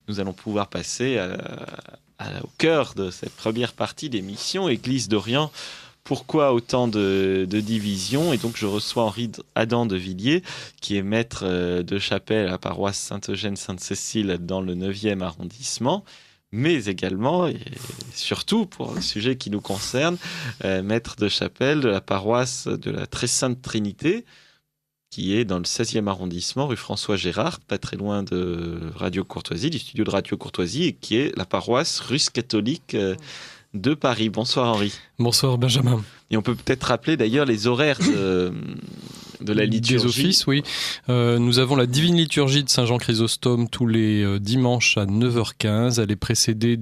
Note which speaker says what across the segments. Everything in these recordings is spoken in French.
Speaker 1: nous allons pouvoir passer au cœur de cette première partie d'émission, Église d'Orient. Pourquoi autant de divisions? Et donc je reçois Henri Adam de Villiers, qui est maître de chapelle à la paroisse Sainte-Eugène-Sainte-Cécile dans le 9e arrondissement, mais également, et surtout pour le sujet qui nous concerne, maître de chapelle de la paroisse de la Très Sainte Trinité, qui est dans le 16e arrondissement, rue François Gérard, pas très loin de Radio Courtoisie, du studio de Radio Courtoisie, et qui est la paroisse russe catholique de Paris. Bonsoir Henri.
Speaker 2: Bonsoir Benjamin.
Speaker 1: Et on peut peut-être rappeler d'ailleurs les horaires de la liturgie.
Speaker 2: Des offices, oui. Nous avons la divine liturgie de Saint Jean Chrysostome tous les dimanches à 9h15. Elle est précédée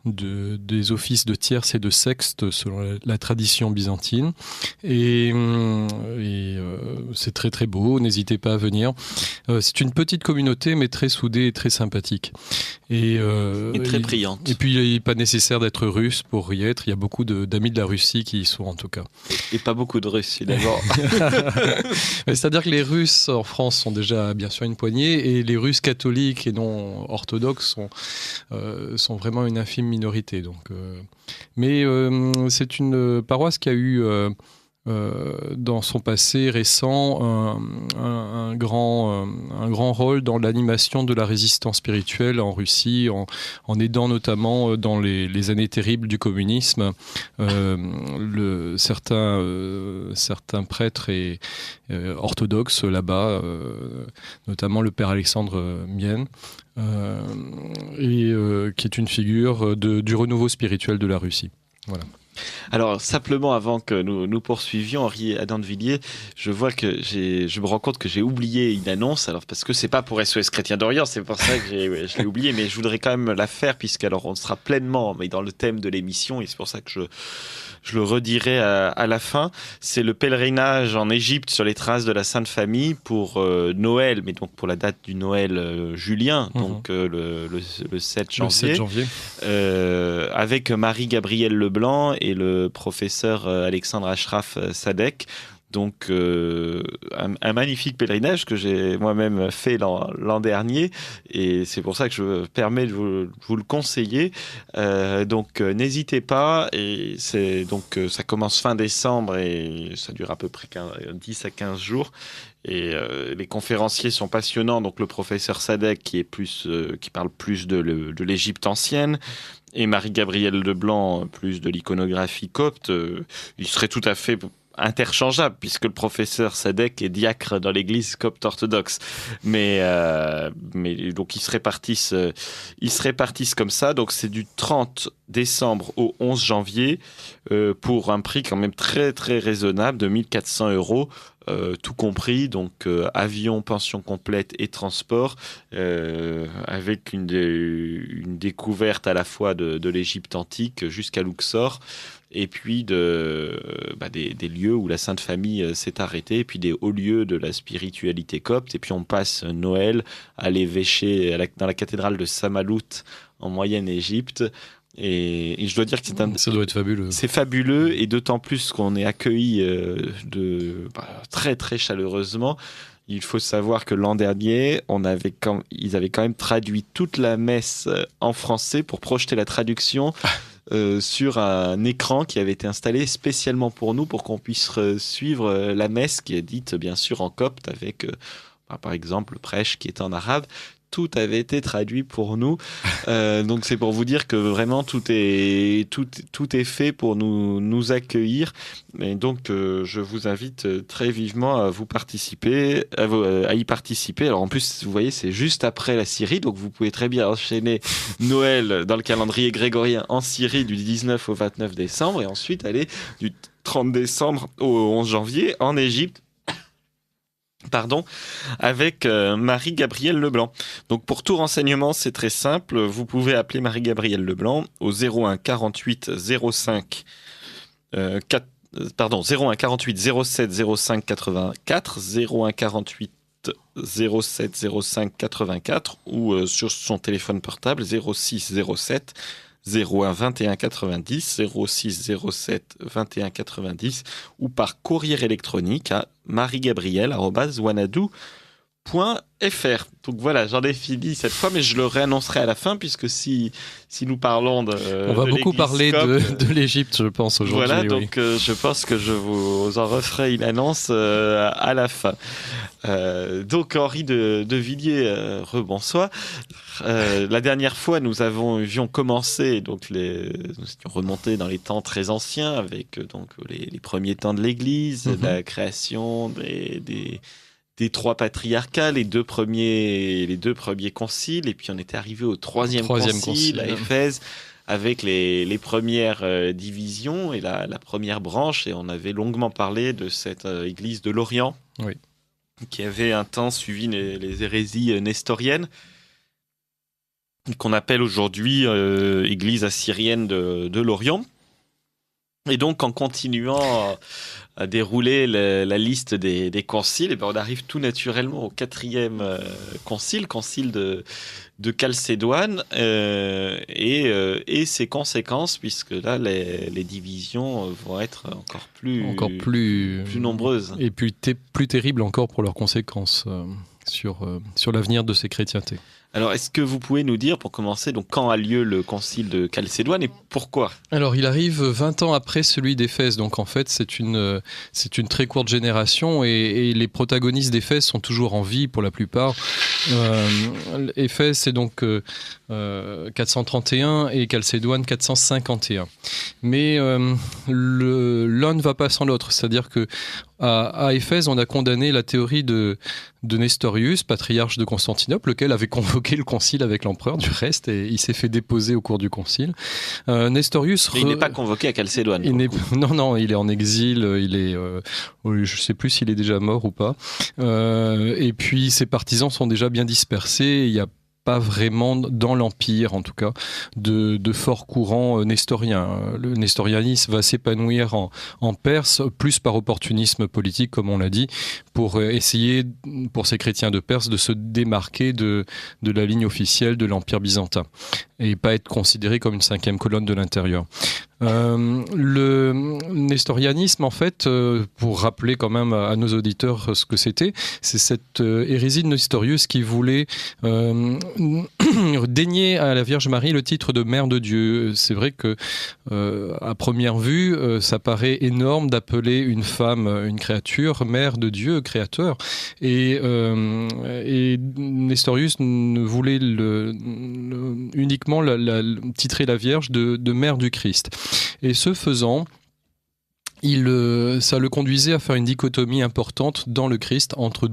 Speaker 2: des offices de tierce et de sexte selon la tradition byzantine. Et c'est très très beau, n'hésitez pas à venir. C'est une petite communauté mais très soudée et très sympathique. Et
Speaker 1: très priante.
Speaker 2: Et puis il n'est pas nécessaire d'être russe pour y être. Il y a beaucoup d'amis de la Russie qui y sont en tout cas.
Speaker 1: Et pas beaucoup de Russes d'abord.
Speaker 2: C'est-à-dire que les Russes en France sont déjà bien sûr une poignée et les Russes catholiques et non orthodoxes sont vraiment une infime minorité. Donc, mais c'est une paroisse qui a eu dans son passé récent un grand rôle dans l'animation de la résistance spirituelle en Russie, en aidant notamment dans les années terribles du communisme certains prêtres et orthodoxes là-bas, notamment le père Alexandre Mien, qui est une figure du renouveau spirituel de la Russie. Voilà.
Speaker 1: Alors, simplement, avant que nous poursuivions, Henri Adam de Villiers, je me rends compte que j'ai oublié une annonce, alors parce que c'est pas pour SOS Chrétien d'Orient, c'est pour ça que je l'ai oublié, mais je voudrais quand même la faire, puisqu'alors on sera pleinement dans le thème de l'émission, et c'est pour ça que je le redirai à la fin. C'est le pèlerinage en Égypte sur les traces de la Sainte Famille pour Noël, mais donc pour la date du Noël julien, donc le 7 janvier.
Speaker 2: Le 7 janvier.
Speaker 1: Avec Marie-Gabrielle Leblanc et le professeur Alexandre Ashraf Sadek. Donc un magnifique pèlerinage que j'ai moi-même fait l'an dernier, et c'est pour ça que je me permets de vous le conseiller. Donc n'hésitez pas, et ça commence fin décembre et ça dure à peu près 10 à 15 jours. Et les conférenciers sont passionnants. Donc le professeur Sadek qui parle plus de l'Égypte ancienne, et Marie-Gabrielle Leblanc plus de l'iconographie copte. Il serait tout à fait interchangeable, puisque le professeur Sadek est diacre dans l'église copte orthodoxe. Mais donc ils se répartissent comme ça. Donc c'est du 30 décembre au 11 janvier pour un prix quand même très très raisonnable de 1 400 €. Tout compris, donc avion, pension complète et transport, avec une découverte à la fois de l'Égypte antique jusqu'à Luxor, et puis des lieux où la Sainte Famille s'est arrêtée, et puis des hauts lieux de la spiritualité copte, et puis on passe Noël à l'évêché dans la cathédrale de Samallout en Moyenne-Égypte. Et je dois dire que
Speaker 2: ça doit être fabuleux.
Speaker 1: C'est fabuleux, et d'autant plus qu'on est accueillis très très chaleureusement. Il faut savoir que l'an dernier, ils avaient quand même traduit toute la messe en français pour projeter la traduction sur un écran qui avait été installé spécialement pour nous, pour qu'on puisse suivre la messe, qui est dite bien sûr en copte, avec par exemple le prêche qui est en arabe. Tout avait été traduit pour nous. Donc c'est pour vous dire que vraiment tout est fait pour nous accueillir. Et donc je vous invite très vivement à y participer. Alors en plus, vous voyez, c'est juste après la Syrie, donc vous pouvez très bien enchaîner Noël dans le calendrier grégorien en Syrie du 19 au 29 décembre, et ensuite aller du 30 décembre au 11 janvier en Égypte. Avec Marie-Gabrielle Leblanc. Donc pour tout renseignement, c'est très simple. Vous pouvez appeler Marie-Gabrielle Leblanc au 01 48 05 01 48 07 05 84, 01 48 07 05 84, ou sur son téléphone portable 06 07 01 21 90, 06 07 21 90, ou par courrier électronique à mariegabrielle@wanadoo.fr. Donc voilà, j'en ai fini cette fois, mais je le réannoncerai à la fin, puisque si nous parlons de
Speaker 2: on va beaucoup parler de l'Égypte, je pense, aujourd'hui.
Speaker 1: Voilà, donc je pense que je vous en referai une annonce à la fin. Donc Henri de Villiers, rebonsoir. La dernière fois, nous avions commencé, donc nous étions remontés dans les temps très anciens, avec donc les premiers temps de l'Église, la création des trois patriarcats, les deux premiers conciles, et puis on était arrivé au troisième concile à Éphèse, avec les premières divisions et la première branche, et on avait longuement parlé de cette église de l'Orient, qui avait un temps suivi les hérésies nestoriennes, qu'on appelle aujourd'hui église assyrienne de l'Orient. Et donc, en continuant à dérouler la liste des conciles, on arrive tout naturellement au 4e concile de Chalcédoine, et ses conséquences, puisque là, les divisions vont être encore plus nombreuses.
Speaker 2: Et plus terribles encore pour leurs conséquences sur l'avenir de ces chrétientés.
Speaker 1: Alors, est-ce que vous pouvez nous dire, pour commencer, donc, quand a lieu le concile de Chalcédoine et pourquoi ?
Speaker 2: Alors, il arrive 20 ans après celui d'Éphèse, donc en fait, c'est une très courte génération, et les protagonistes d'Éphèse sont toujours en vie pour la plupart. Éphèse, c'est donc 431 et Chalcédoine 451. Mais l'un ne va pas sans l'autre, c'est-à-dire que à Éphèse, on a condamné la théorie de Nestorius, patriarche de Constantinople, lequel avait convoqué le concile avec l'empereur, du reste, et il s'est fait déposer au cours du concile. Nestorius...
Speaker 1: Mais il n'est pas convoqué à Chalcédoine.
Speaker 2: Non, il est en exil, je ne sais plus s'il est déjà mort ou pas. Et puis, ses partisans sont déjà bien dispersés, il y a pas vraiment dans l'Empire, en tout cas, de forts courants nestoriens. Le nestorianisme va s'épanouir en Perse, plus par opportunisme politique, comme on l'a dit, pour essayer, pour ces chrétiens de Perse, de se démarquer de la ligne officielle de l'Empire byzantin et pas être considéré comme une 5e colonne de l'intérieur. Le nestorianisme, en fait, pour rappeler quand même à nos auditeurs ce que c'est cette hérésie de Nestorius qui voulait dénier à la Vierge Marie le titre de Mère de Dieu. C'est vrai que à première vue, ça paraît énorme d'appeler une femme, une créature, Mère de Dieu, créateur. Et Nestorius ne voulait uniquement titrer la Vierge de Mère du Christ. Et ce faisant, ça le conduisait à faire une dichotomie importante dans le Christ entre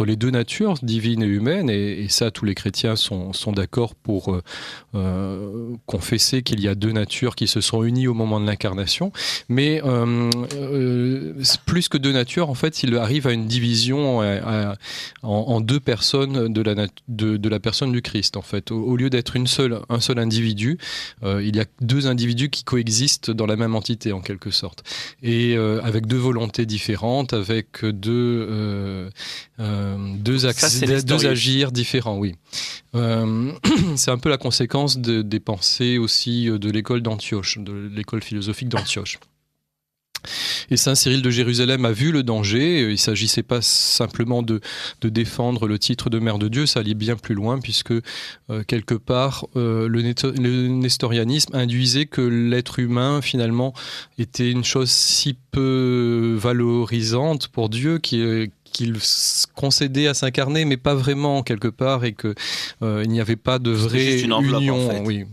Speaker 2: les deux natures, divine et humaine, et ça, tous les chrétiens sont d'accord pour confesser qu'il y a deux natures qui se sont unies au moment de l'incarnation. Mais plus que deux natures, en fait, il arrive à une division en deux personnes de la personne du Christ. En fait, au lieu d'être un seul individu, il y a deux individus qui coexistent dans la même entité, en quelque sorte, et avec deux volontés différentes, avec deux agirs différents, oui. C'est un peu la conséquence des pensées aussi de l'école d'Antioche, de l'école philosophique d'Antioche. Et Saint Cyril de Jérusalem a vu le danger. Il ne s'agissait pas simplement de défendre le titre de Mère de Dieu, ça allait bien plus loin, puisque quelque part, le nestorianisme induisait que l'être humain, finalement, était une chose si peu valorisante pour Dieu qu'il concédait à s'incarner, mais pas vraiment quelque part, et que il n'y avait pas de vraie union. En fait. Oui,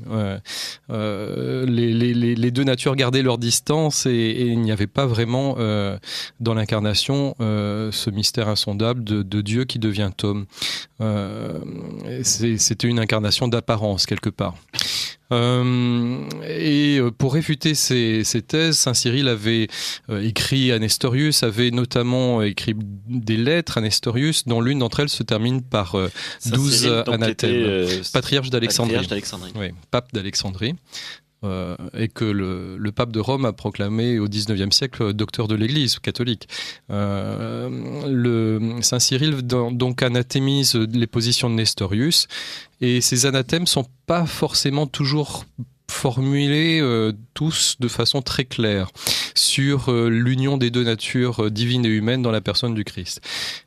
Speaker 2: les deux natures gardaient leur distance, et il n'y avait pas vraiment dans l'incarnation ce mystère insondable de Dieu qui devient homme. C'était une incarnation d'apparence quelque part. Et pour réfuter ces thèses, Saint Cyril avait écrit à Nestorius, avait notamment écrit des lettres à Nestorius, dont l'une d'entre elles se termine par 12 anathèmes. Patriarche d'Alexandrie. Oui, pape d'Alexandrie. Et que le pape de Rome a proclamé au XIXe siècle docteur de l'Église catholique. Saint Cyril donc anathémise les positions de Nestorius, et ces anathèmes sont pas forcément toujours formulés tous de façon très claire. sur l'union des deux natures divines et humaines dans la personne du Christ.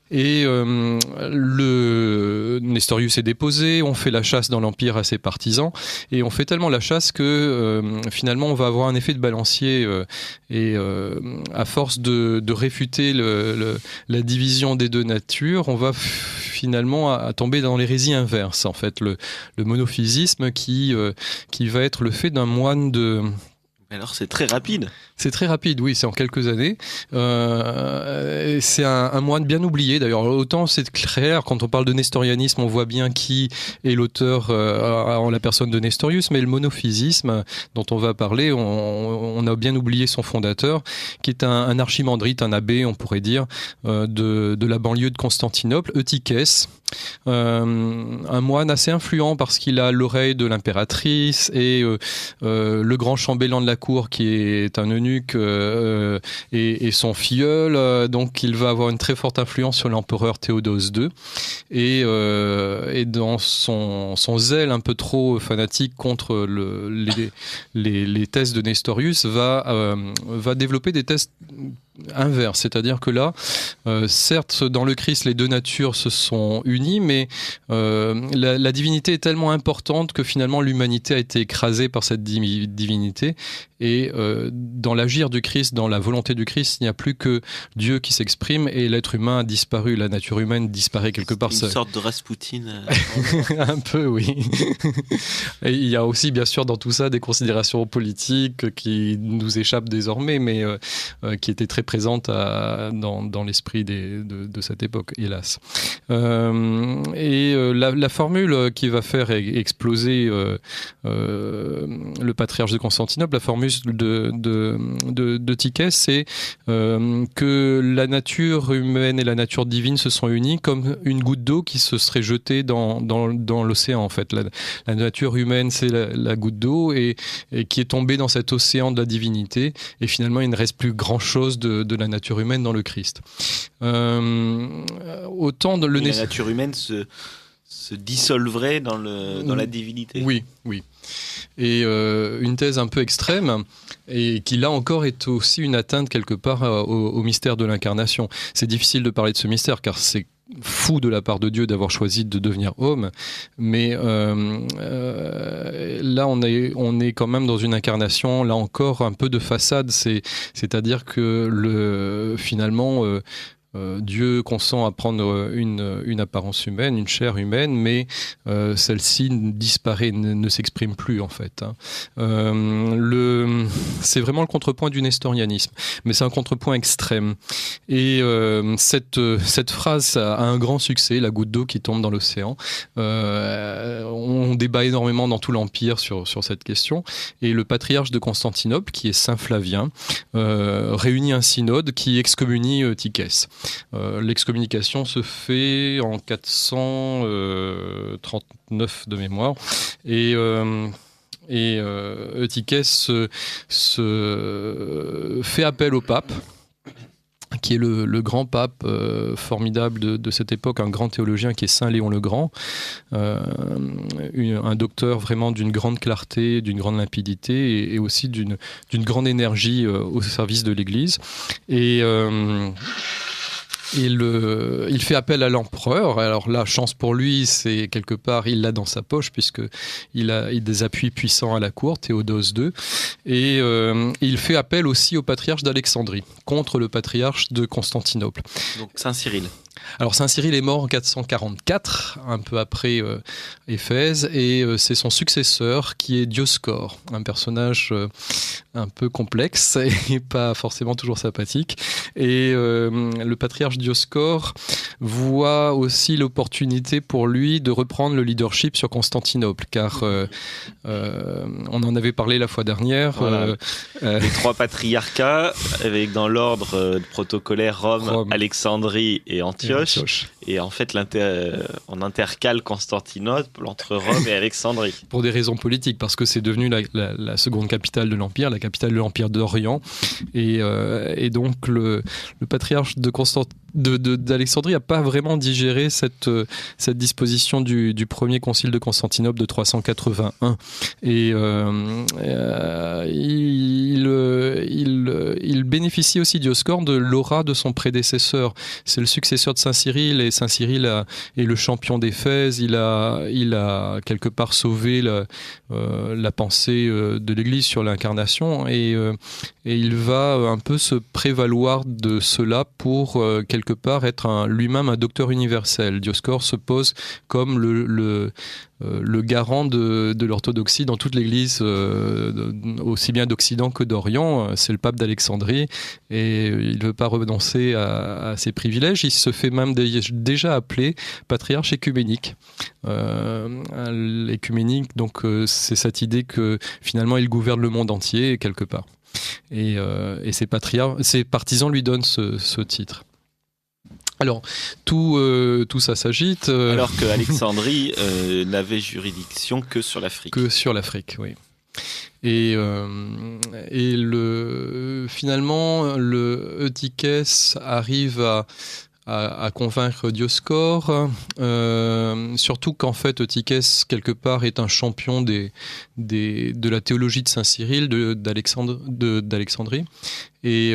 Speaker 2: Et le Nestorius est déposé, on fait la chasse dans l'Empire à ses partisans, et on fait tellement la chasse que finalement on va avoir un effet de balancier, et à force de réfuter la division des deux natures, on va finalement à tomber dans l'hérésie inverse, en fait, le monophysisme qui va être le fait d'un moine de...
Speaker 1: Alors c'est très rapide.
Speaker 2: C'est très rapide, oui, c'est en quelques années. C'est un moine bien oublié, d'ailleurs. Autant c'est clair, quand on parle de nestorianisme, on voit bien qui est l'auteur en la personne de Nestorius, mais le monophysisme dont on va parler, on a bien oublié son fondateur, qui est un archimandrite, un abbé, on pourrait dire, de la banlieue de Constantinople, Eutychès. Un moine assez influent parce qu'il a l'oreille de l'impératrice et le grand chambellan de la cour qui est un eunuque et son filleul, donc il va avoir une très forte influence sur l'empereur Théodose II et dans son zèle un peu trop fanatique contre les thèses de Nestorius va développer des thèses inverse, c'est-à-dire que là, certes, dans le Christ, les deux natures se sont unies, mais la divinité est tellement importante que finalement l'humanité a été écrasée par cette divinité, et dans l'agir du Christ, dans la volonté du Christ, il n'y a plus que Dieu qui s'exprime, et l'être humain a disparu, la nature humaine disparaît quelque part.
Speaker 1: Une sorte de Rasputin.
Speaker 2: Un peu, oui. Et il y a aussi, bien sûr, dans tout ça, des considérations politiques qui nous échappent désormais, mais qui étaient très présente dans l'esprit de cette époque, hélas. La formule qui va faire exploser le patriarche de Constantinople, la formule de Tychès, c'est que la nature humaine et la nature divine se sont unies comme une goutte d'eau qui se serait jetée dans l'océan, en fait. La nature humaine, c'est la goutte d'eau et qui est tombée dans cet océan de la divinité, et finalement il ne reste plus grand-chose de la nature humaine dans le Christ. Autant la
Speaker 1: nature humaine se dissolverait dans la divinité.
Speaker 2: Oui. Et une thèse un peu extrême, et qui là encore est aussi une atteinte quelque part au mystère de l'incarnation. C'est difficile de parler de ce mystère car c'est fou de la part de Dieu d'avoir choisi de devenir homme, mais là on est quand même dans une incarnation, là encore un peu de façade, c'est-à-dire que finalement Dieu consent à prendre une apparence humaine, une chair humaine, mais celle-ci disparaît, ne s'exprime plus en fait. C'est vraiment le contrepoint du nestorianisme, mais c'est un contrepoint extrême. Et cette phrase a un grand succès, la goutte d'eau qui tombe dans l'océan. On débat énormément dans tout l'Empire sur cette question. Et le patriarche de Constantinople, qui est Saint Flavien, réunit un synode qui excommunie Tychès. L'excommunication se fait en 439 de mémoire et Eutychès se fait appel au pape, qui est le grand pape formidable de cette époque, un grand théologien qui est Saint Léon le Grand, un docteur vraiment d'une grande clarté, d'une grande limpidité et aussi d'une grande énergie au service de l'Église. Il fait appel à l'empereur. Alors là, chance pour lui, c'est quelque part, il l'a dans sa poche puisqu'il a des appuis puissants à la cour, Théodose II. Et il fait appel aussi au patriarche d'Alexandrie, contre le patriarche de Constantinople.
Speaker 1: Donc Saint Cyril.
Speaker 2: Alors Saint Cyril est mort en 444, un peu après Éphèse, et c'est son successeur qui est Dioscore, un personnage un peu complexe et pas forcément toujours sympathique. Et le patriarche Dioscore voit aussi l'opportunité pour lui de reprendre le leadership sur Constantinople, car on en avait parlé la fois dernière.
Speaker 1: Voilà. Les trois patriarcats, avec dans l'ordre protocolaire Rome, Alexandrie et Antioche. Et en fait, on intercale Constantinople entre Rome et Alexandrie.
Speaker 2: Pour des raisons politiques, parce que c'est devenu la seconde capitale de l'Empire, la capitale de l'Empire d'Orient. Et donc, le patriarche de Constantinople d'Alexandrie n'a pas vraiment digéré cette disposition du premier concile de Constantinople de 381. Et il bénéficie aussi, Dioscore, de l'aura de son prédécesseur. C'est le successeur de Saint Cyril, et Saint Cyril est le champion d'Éphèse. Il a quelque part sauvé la pensée de l'Église sur l'incarnation, et il va un peu se prévaloir de cela pour quelque part être lui-même un docteur universel. Dioscore se pose comme le garant de l'orthodoxie dans toute l'Église, aussi bien d'Occident que d'Orient. C'est le pape d'Alexandrie, et il ne veut pas renoncer à ses privilèges. Il se fait même déjà appeler patriarche écuménique. L'écuménique, donc, c'est cette idée que finalement il gouverne le monde entier quelque part. Et ses partisans lui donnent ce titre. Alors, tout ça s'agite.
Speaker 1: Alors que Alexandrie n'avait juridiction que sur l'Afrique.
Speaker 2: Que sur l'Afrique, oui. Et finalement, le Eutychès arrive à convaincre Dioscore, surtout qu'en fait Eutychès quelque part est un champion de la théologie de Saint Cyril d'Alexandrie, et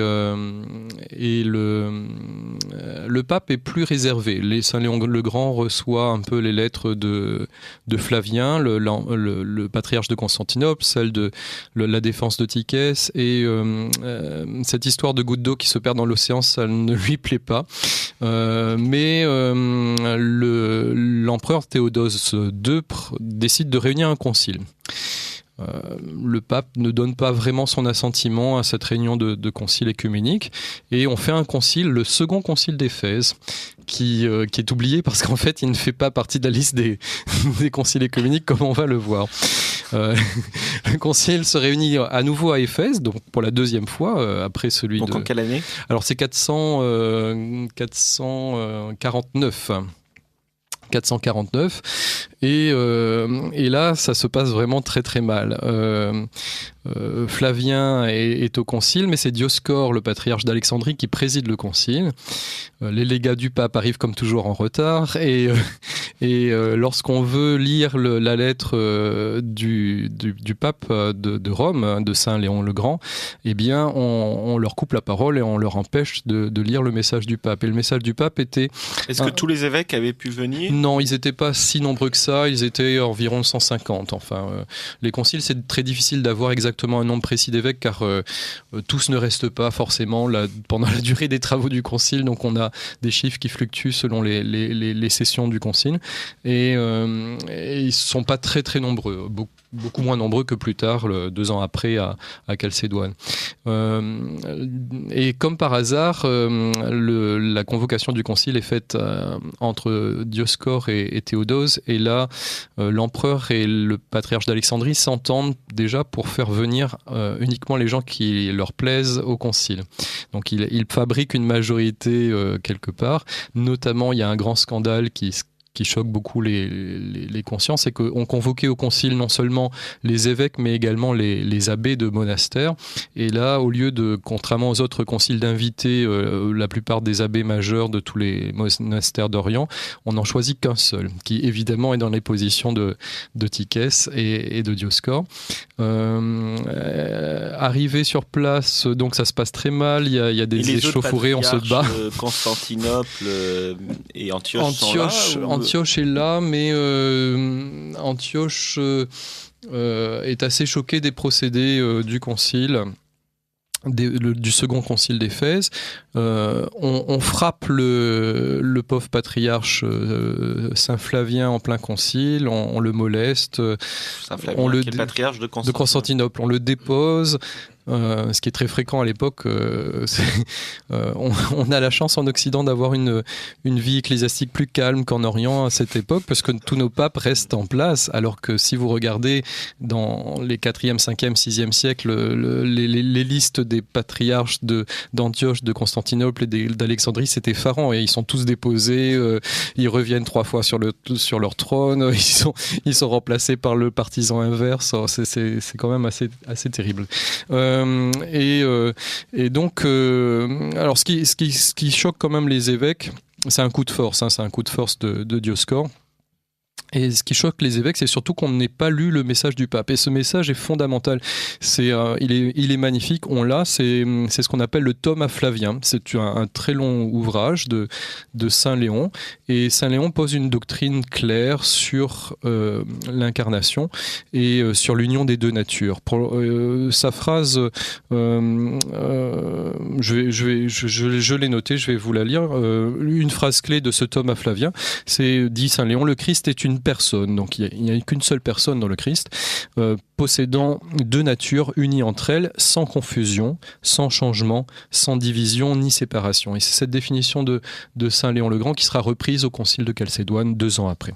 Speaker 2: le pape est plus réservé. Saint Léon le Grand reçoit un peu les lettres de Flavien, le patriarche de Constantinople, celle de la défense d'Eutychès, et cette histoire de gouttes d'eau qui se perd dans l'océan, ça ne lui plaît pas. Mais l'empereur Théodose II décide de réunir un concile. Le pape ne donne pas vraiment son assentiment à cette réunion de concile écuménique, et on fait un concile, le second concile d'Éphèse, qui est oublié parce qu'en fait il ne fait pas partie de la liste des conciles écuméniques comme on va le voir. Le concile se réunit à nouveau à Éphèse, donc pour la deuxième fois, après celui
Speaker 1: donc en quelle année ?
Speaker 2: Alors c'est 449. Et là ça se passe vraiment très très mal. Flavien est au concile, mais c'est Dioscore, le patriarche d'Alexandrie, qui préside le concile. Les légats du pape arrivent comme toujours en retard, et lorsqu'on veut lire la lettre du pape de Rome, de Saint Léon le Grand, eh bien on leur coupe la parole et on leur empêche de lire le message du pape. Et le message du pape était...
Speaker 1: Est-ce que tous les évêques avaient pu venir ?
Speaker 2: Non, ils n'étaient pas si nombreux que ça, ils étaient environ 150. Enfin, les conciles, c'est très difficile d'avoir exactement un nombre précis d'évêques, car tous ne restent pas forcément pendant la durée des travaux du concile, donc on a des chiffres qui fluctuent selon les sessions du concile, et ils ne sont pas très très nombreux, beaucoup moins nombreux que plus tard, 2 ans après, à Chalcédoine. Et comme par hasard, la convocation du concile est faite entre Dioscore et Théodose, et là, l'empereur et le patriarche d'Alexandrie s'entendent déjà pour faire venir uniquement les gens qui leur plaisent au concile. Donc ils fabriquent une majorité quelque part. Notamment, il y a un grand scandale qui choque beaucoup les consciences, c'est qu'on convoquait au concile non seulement les évêques, mais également les abbés de monastères. Et là, au lieu de, contrairement aux autres conciles, d'inviter la plupart des abbés majeurs de tous les monastères d'Orient, on n'en choisit qu'un seul, qui évidemment est dans les positions d'Eutychès et de Dioscore. Arrivé sur place, donc ça se passe très mal, il y a des échauffourées, on se bat.
Speaker 1: Constantinople et Antioche sont là,
Speaker 2: Antioche est là, mais Antioche est assez choqué des procédés du concile. Du second concile d'Éphèse. On frappe le pauvre patriarche Saint Flavien en plein concile, on le moleste.
Speaker 1: Saint Flavien, qui est le patriarche de
Speaker 2: Constantinople. On le dépose. Ce qui est très fréquent à l'époque, on a la chance en Occident d'avoir une vie ecclésiastique plus calme qu'en Orient à cette époque, parce que tous nos papes restent en place, alors que si vous regardez dans les 4e, 5e, 6e siècles, les listes des patriarches d'Antioche, de Constantinople et d'Alexandrie, c'est effarant, et ils sont tous déposés, ils reviennent 3 fois sur leur trône, ils sont remplacés par le partisan inverse, c'est quand même assez terrible. Et donc, alors ce qui choque quand même les évêques, c'est un coup de force, c'est un coup de force de Dioscore. Et ce qui choque les évêques, c'est surtout qu'on n'ait pas lu le message du pape. Et ce message est fondamental. Il est magnifique. On l'a. C'est ce qu'on appelle le Tome à Flavien. C'est un très long ouvrage de Saint Léon. Et Saint Léon pose une doctrine claire sur l'incarnation et sur l'union des deux natures. Sa phrase, je l'ai notée, je vais vous la lire. Une phrase clé de ce Tome à Flavien, c'est, dit Saint Léon, le Christ est une personne, donc il n'y a qu'une seule personne dans le Christ, possédant deux natures unies entre elles, sans confusion, sans changement, sans division ni séparation. Et c'est cette définition de Saint Léon le Grand qui sera reprise au concile de Chalcédoine 2 ans après.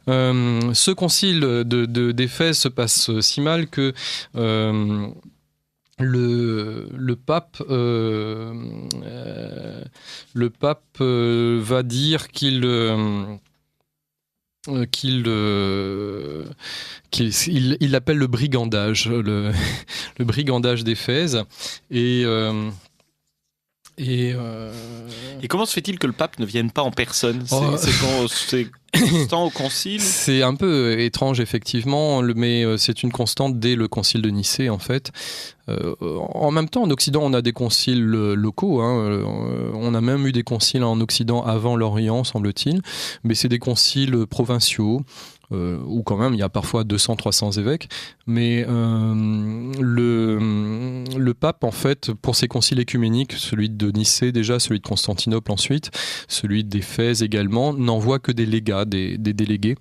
Speaker 2: Ce concile d'Éphèse se passe si mal que le pape va dire qu'il appelle le brigandage, le brigandage d'Éphèse. Et
Speaker 1: comment se fait-il que le pape ne vienne pas en personne ? C'est constant au concile ?
Speaker 2: C'est un peu étrange, effectivement, mais c'est une constante dès le concile de Nicée, en fait. En même temps, en Occident, on a des conciles locaux. On a même eu des conciles en Occident avant l'Orient, semble-t-il. Mais c'est des conciles provinciaux. Où quand même il y a parfois 200-300 évêques, mais le pape, en fait, pour ses conciles écuméniques, celui de Nicée déjà, celui de Constantinople ensuite, celui d'Éphèse également, n'envoie que des légats, des délégués,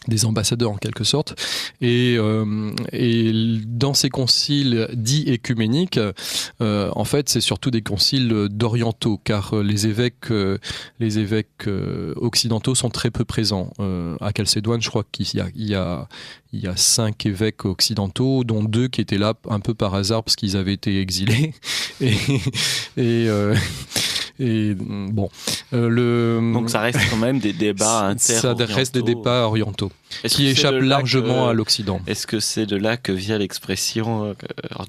Speaker 2: des ambassadeurs en quelque sorte, et dans ces conciles dits écuméniques, en fait c'est surtout des conciles d'orientaux, car les évêques occidentaux sont très peu présents. À Chalcédoine, je crois qu'il y a 5 évêques occidentaux, dont 2 qui étaient là un peu par hasard parce qu'ils avaient été exilés. Donc
Speaker 1: ça reste quand même des débats inter-orientaux.
Speaker 2: Ça reste des débats orientaux qui échappent largement à l'Occident.
Speaker 1: Est-ce que c'est de là que vient l'expression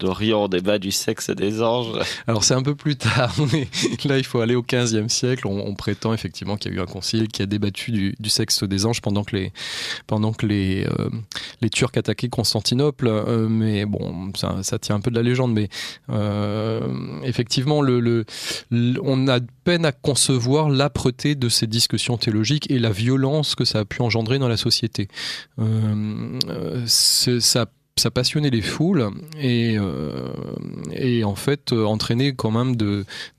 Speaker 1: d'Orient débat du sexe des anges ? Alors
Speaker 2: c'est un peu plus tard, mais là il faut aller au XVe siècle. On prétend effectivement qu'il y a eu un concile qui a débattu du sexe des anges pendant que les Turcs attaquaient Constantinople. Mais bon, ça tient un peu de la légende. Mais effectivement, on a peine à concevoir l'âpreté de ces discussions théologiques et la violence que ça a pu engendrer dans la société. Ça passionnait les foules et en fait entraînait quand même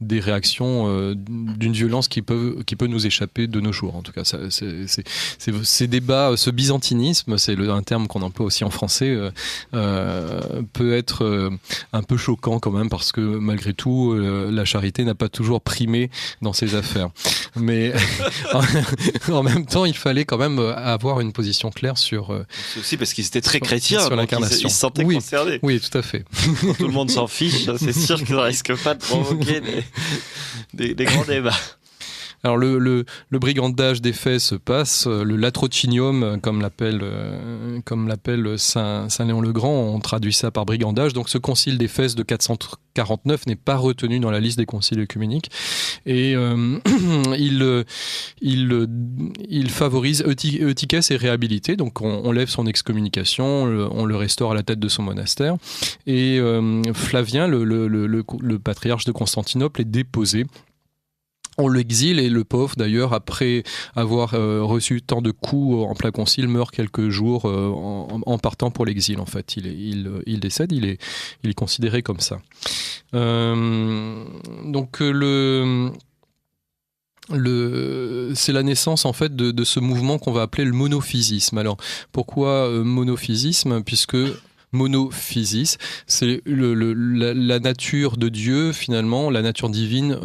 Speaker 2: des réactions d'une violence qui peut nous échapper de nos jours. En tout cas, ces débats, ce byzantinisme, c'est un terme qu'on emploie aussi en français, peut être un peu choquant quand même, parce que malgré tout, la charité n'a pas toujours primé dans ces affaires. Mais en même temps, il fallait quand même avoir une position claire sur...
Speaker 1: C'est aussi parce qu'ils étaient très chrétiens.
Speaker 2: Sur l'incarnation.
Speaker 1: Ils se sentaient concernés.
Speaker 2: Oui, tout à fait.
Speaker 1: Quand tout le monde s'en fiche, c'est sûr qu'ils ne risquent pas de provoquer des grands débats.
Speaker 2: Alors le brigandage d'Éphèse se passe, le latrocinium, comme l'appelle Saint Léon le Grand, on traduit ça par brigandage. Donc ce concile d'Éphèse de 449 n'est pas retenu dans la liste des conciles œcuméniques, et il favorise Eutychès est réhabilité, donc on lève son excommunication, on le restaure à la tête de son monastère, et Flavien, le patriarche de Constantinople, est déposé. On l'exile, et le pauvre, d'ailleurs, après avoir reçu tant de coups en plein concile, meurt quelques jours en partant pour l'exil. En fait, il décède, il est considéré comme ça. Donc c'est la naissance en fait de ce mouvement qu'on va appeler le monophysisme. Alors pourquoi monophysisme ? Puisque monophysis, c'est la nature de Dieu, finalement, la nature divine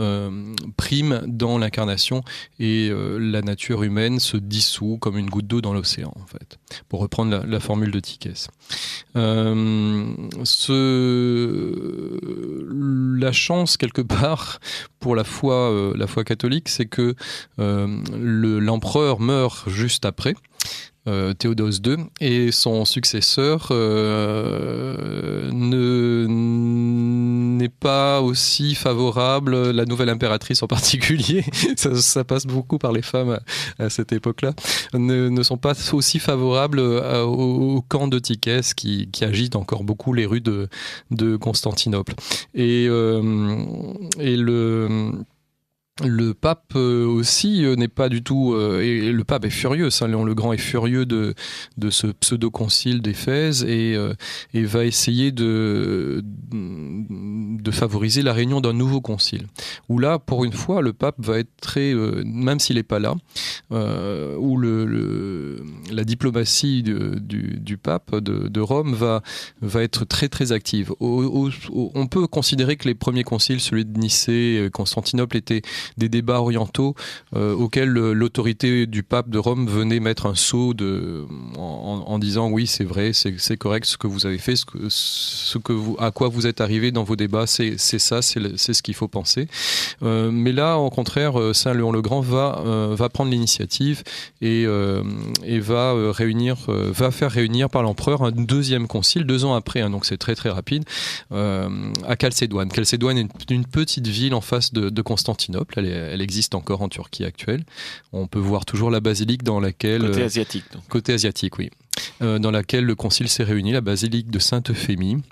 Speaker 2: prime dans l'incarnation, et la nature humaine se dissout comme une goutte d'eau dans l'océan, en fait, pour reprendre la formule de Eutychès. La chance, quelque part, pour la foi catholique, c'est que l'empereur meurt juste après. Théodose II, et son successeur n'est pas aussi favorable, la nouvelle impératrice en particulier, ça passe beaucoup par les femmes à cette époque-là, ne sont pas aussi favorables au camp de Tychès qui agite encore beaucoup les rues de Constantinople. Et le pape aussi n'est pas du tout... et le pape est furieux, Saint Léon le Grand est furieux de ce pseudo-concile d'Éphèse et va essayer de favoriser la réunion d'un nouveau concile. Où là, pour une fois, le pape va être très... même s'il n'est pas là, où la diplomatie du pape de Rome va être très très active. On peut considérer que les premiers conciles, celui de Nicée, Constantinople, étaient des débats orientaux auxquels l'autorité du pape de Rome venait mettre un sceau en disant oui, c'est vrai, c'est correct ce que vous avez fait, à quoi vous êtes arrivé dans vos débats, c'est ça, c'est ce qu'il faut penser. Mais là, au contraire, Saint Léon le Grand va prendre l'initiative et va faire réunir par l'empereur un deuxième concile 2 ans après, donc c'est très très rapide, à Chalcédoine. Chalcédoine est une petite ville en face de Constantinople. Elle existe encore en Turquie actuelle. On peut voir toujours la basilique dans laquelle...
Speaker 1: Côté asiatique. Donc.
Speaker 2: Côté asiatique, oui. Dans laquelle le concile s'est réuni, la basilique de Sainte-Euphémie.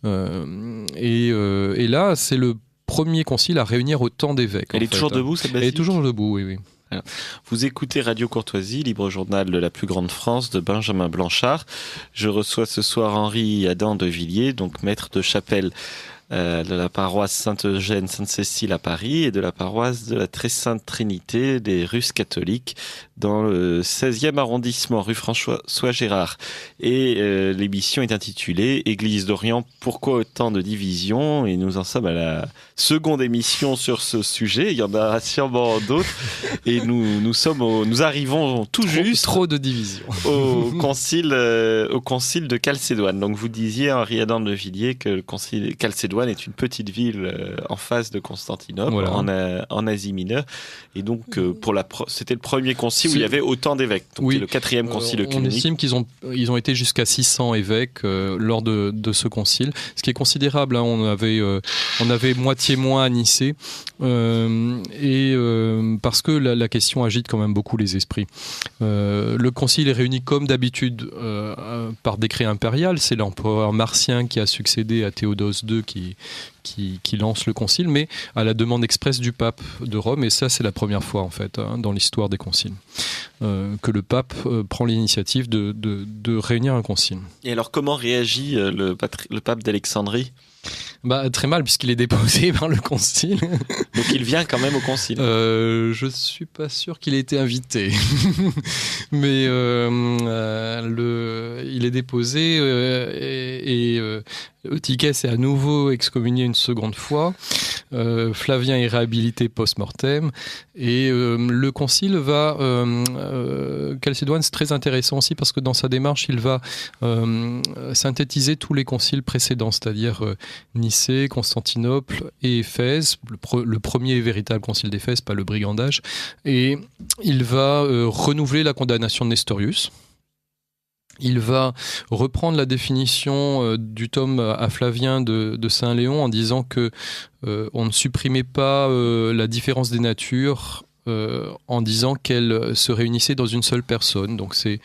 Speaker 2: Et là, c'est le premier concile à réunir autant d'évêques.
Speaker 1: Elle est toujours debout, cette basilique ?
Speaker 2: Elle est toujours debout, oui.
Speaker 1: Alors, vous écoutez Radio Courtoisie, libre journal de la plus grande France de Benjamin Blanchard. Je reçois ce soir Henri Adam de Villiers, donc maître de chapelle de la paroisse Sainte-Eugène, Sainte-Cécile à Paris et de la paroisse de la Très Sainte Trinité des Russes catholiques dans le 16e arrondissement, rue François-Gérard. Et l'émission est intitulée « Église d'Orient, pourquoi autant de divisions ?» Et nous en sommes à la seconde émission sur ce sujet. Il y en a sûrement d'autres. Et nous arrivons tout juste...
Speaker 2: Trop de divisions.
Speaker 1: au concile de Chalcédoine. Donc vous disiez, Henri Adam de Villiers, que le concile de Chalcédoine est une petite ville en face de Constantinople, voilà. en Asie mineure. Et donc, c'était le premier concile où il y avait autant d'évêques. Donc, oui. C'est le 4e concile œcuménique.
Speaker 2: On estime qu'ils ont été jusqu'à 600 évêques lors de ce concile, ce qui est considérable. Hein. On avait moitié moins à Nicée, parce que la question agite quand même beaucoup les esprits. Le concile est réuni comme d'habitude par décret impérial. C'est l'empereur Marcien qui a succédé à Théodose II qui lance le concile, mais à la demande expresse du pape de Rome, et ça c'est la première fois en fait dans l'histoire des conciles que le pape prend l'initiative de réunir un concile.
Speaker 1: Et alors comment réagit le pape d'Alexandrie ?
Speaker 2: Très mal, puisqu'il est déposé par le concile.
Speaker 1: Donc il vient quand même au concile.
Speaker 2: Je suis pas sûr qu'il ait été invité. Mais il est déposé et Eutychès est à nouveau excommunié une seconde fois. Flavien est réhabilité post-mortem. Et le concile Chalcédoine, c'est très intéressant aussi parce que dans sa démarche, il va synthétiser tous les conciles précédents, c'est-à-dire Nicée, Constantinople et Éphèse, le premier véritable concile d'Éphèse, pas le brigandage, et il va renouveler la condamnation de Nestorius. Il va reprendre la définition du tome à Flavien de Saint Léon en disant que on ne supprimait pas la différence des natures en disant qu'elles se réunissaient dans une seule personne. Donc c'est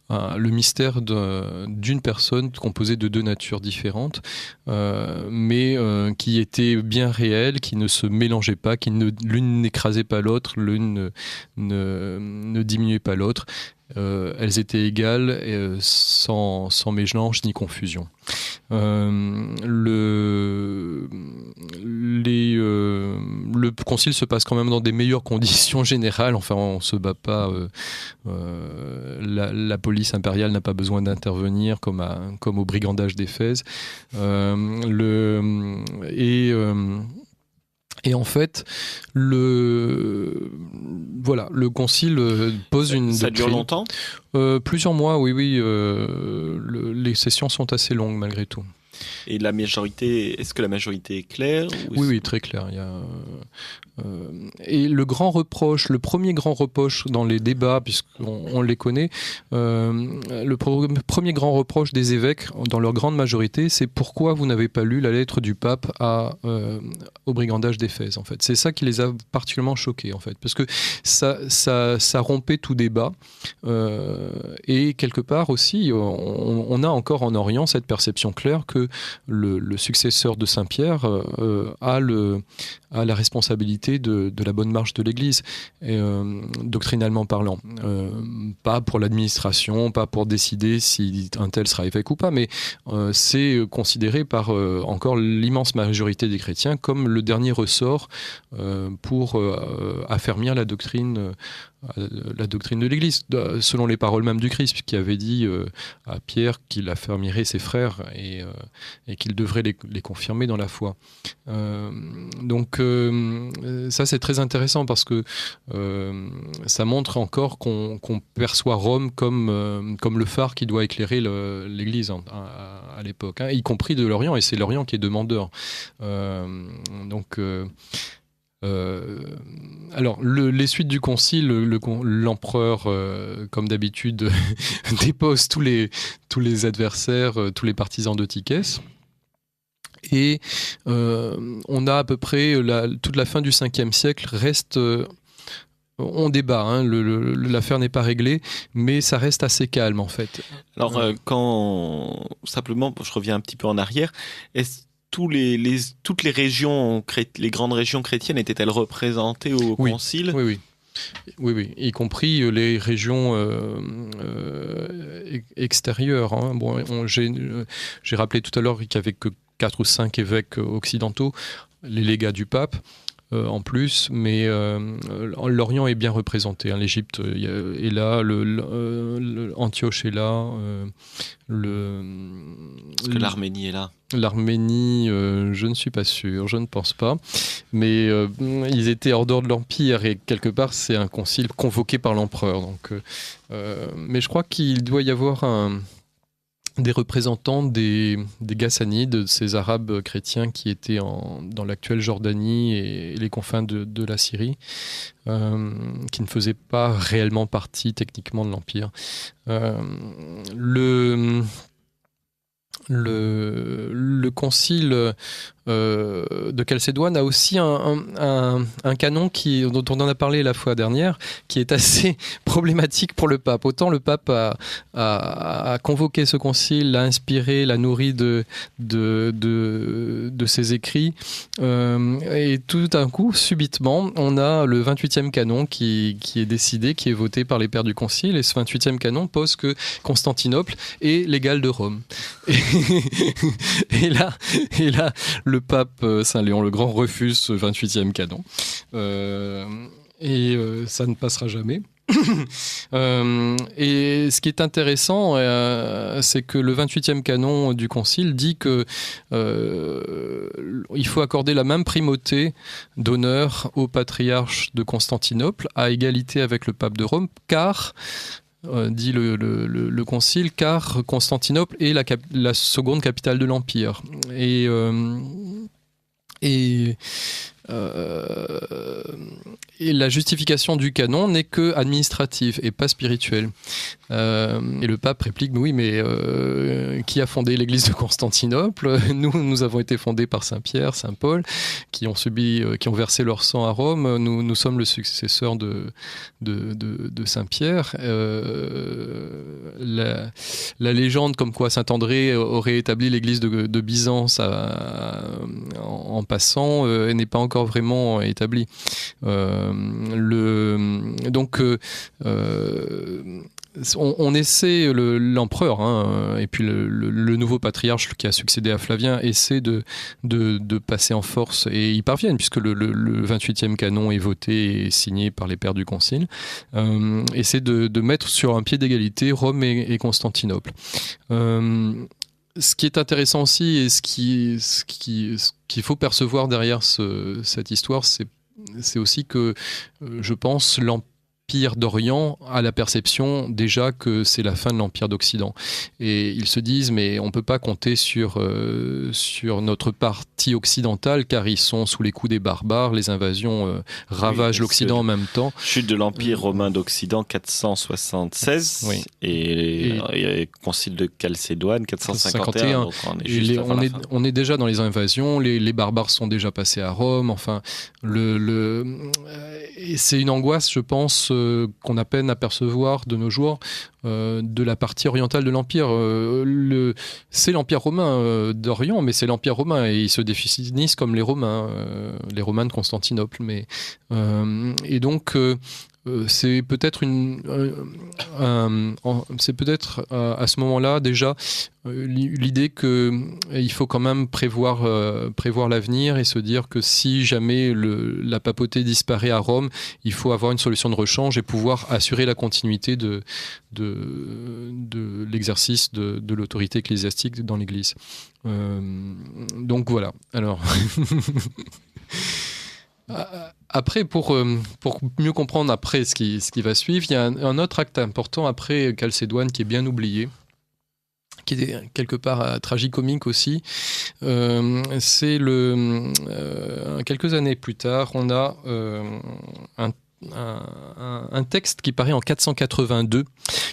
Speaker 2: le mystère d'une personne composée de 2 natures différentes, mais qui était bien réelle, qui ne se mélangeait pas, l'une n'écrasait pas l'autre, l'une ne diminuait pas l'autre. Elles étaient égales, sans mélange ni confusion. Le concile se passe quand même dans des meilleures conditions générales. Enfin, on se bat pas. La police impériale n'a pas besoin d'intervenir comme au brigandage d'Éphèse. Et en fait, le concile pose une doctrine.
Speaker 1: Ça dure longtemps ?
Speaker 2: Plusieurs mois, oui. Les sessions sont assez longues malgré tout.
Speaker 1: Et la majorité, est-ce que la majorité est claire
Speaker 2: Oui, très clair. Et le premier grand reproche dans les débats, puisqu'on les connaît, premier grand reproche des évêques, dans leur grande majorité, c'est pourquoi vous n'avez pas lu la lettre du pape au brigandage d'Éphèse, en fait. C'est ça qui les a particulièrement choqués, en fait, parce que ça rompait tout débat. Et quelque part aussi, on a encore en Orient cette perception claire que le successeur de Saint-Pierre a la responsabilité de la bonne marche de l'Église, doctrinalement parlant. Pas pour l'administration, pas pour décider si un tel sera évêque ou pas, mais c'est considéré par encore l'immense majorité des chrétiens comme le dernier ressort pour affermir la doctrine de l'Église, selon les paroles même du Christ, qui avait dit à Pierre qu'il affermirait ses frères et qu'il devrait les confirmer dans la foi. Donc ça, c'est très intéressant parce que ça montre encore qu'on perçoit Rome comme le phare qui doit éclairer l'Église à l'époque, y compris de l'Orient, et c'est l'Orient qui est demandeur. Alors, les suites du concile, l'empereur, comme d'habitude, dépose tous les adversaires, tous les partisans d'Eutychès. Et on a à peu près toute la fin du 5e siècle reste... on débat, l'affaire n'est pas réglée, mais ça reste assez calme en fait.
Speaker 1: Alors, simplement, je reviens un petit peu en arrière, toutes les régions, les grandes régions chrétiennes étaient-elles représentées au concile ?
Speaker 2: Oui, y compris les régions extérieures. Bon, j'ai rappelé tout à l'heure qu'il n'y avait que 4 ou 5 évêques occidentaux, les légats du pape. En plus, mais l'Orient est bien représenté. L'Égypte est là, Antioche est là.
Speaker 1: Est-ce que l'Arménie est là ?
Speaker 2: L'Arménie, je ne suis pas sûr, je ne pense pas. Mais ils étaient hors dehors de l'Empire et quelque part, c'est un concile convoqué par l'empereur. Donc, mais je crois qu'il doit y avoir des représentants des Ghassanides, ces Arabes chrétiens qui étaient dans l'actuelle Jordanie et les confins de la Syrie, qui ne faisaient pas réellement partie techniquement de l'Empire. Le concile de Chalcédoine a aussi un canon dont on en a parlé la fois dernière, qui est assez problématique pour le pape. Autant le pape a convoqué ce concile, l'a inspiré, l'a nourri de ses écrits, et tout d'un coup, subitement, on a le 28e canon qui est décidé, qui est voté par les pères du concile, et ce 28e canon pose que Constantinople est l'égal de Rome. Et là, le pape Saint Léon le Grand refuse ce 28e canon. Et ça ne passera jamais. Et ce qui est intéressant, c'est que le 28e canon du Concile dit que il faut accorder la même primauté d'honneur au patriarche de Constantinople, à égalité avec le pape de Rome, car dit le Concile, car Constantinople est la seconde capitale de l'Empire. Et la justification du canon n'est que administrative et pas spirituelle. Et le pape réplique, mais qui a fondé l'église de Constantinople ? Nous avons été fondés par Saint Pierre, Saint Paul, qui ont versé leur sang à Rome. Nous sommes le successeur de Saint Pierre. La légende comme quoi Saint André aurait établi l'église de Byzance en passant n'est pas encore vraiment établie. On essaie, l'empereur, et puis le nouveau patriarche qui a succédé à Flavien essaie de passer en force, et ils parviennent puisque le 28e canon est voté et signé par les pères du Concile, essaie de mettre sur un pied d'égalité Rome et Constantinople. Ce qui est intéressant aussi, et ce qu'il faut percevoir derrière cette histoire, c'est aussi que, je pense, l'Empire d'Orient a la perception déjà que c'est la fin de l'Empire d'Occident. Et ils se disent, mais on ne peut pas compter sur notre partie occidentale, car ils sont sous les coups des barbares, les invasions ravagent l'Occident en même temps.
Speaker 1: Chute de l'Empire romain d'Occident 476
Speaker 2: oui.
Speaker 1: et concile de Chalcédoine 451. Donc
Speaker 2: on est déjà dans les invasions, les barbares sont déjà passés à Rome, enfin, et c'est une angoisse, je pense, qu'on a peine à percevoir de nos jours de la partie orientale de l'Empire. C'est l'Empire romain d'Orient, mais c'est l'Empire romain, et ils se définissent comme les Romains de Constantinople. Et donc, c'est peut-être à ce moment-là déjà l'idée qu'il faut quand même prévoir l'avenir et se dire que si jamais la papauté disparaît à Rome, il faut avoir une solution de rechange et pouvoir assurer la continuité de l'exercice de l'autorité ecclésiastique dans l'Église. Donc voilà. Alors. Après, pour mieux comprendre après ce qui va suivre, il y a un autre acte important après Chalcédoine qui est bien oublié, qui est quelque part tragicomique aussi. C'est quelques années plus tard, on a un texte qui paraît en 482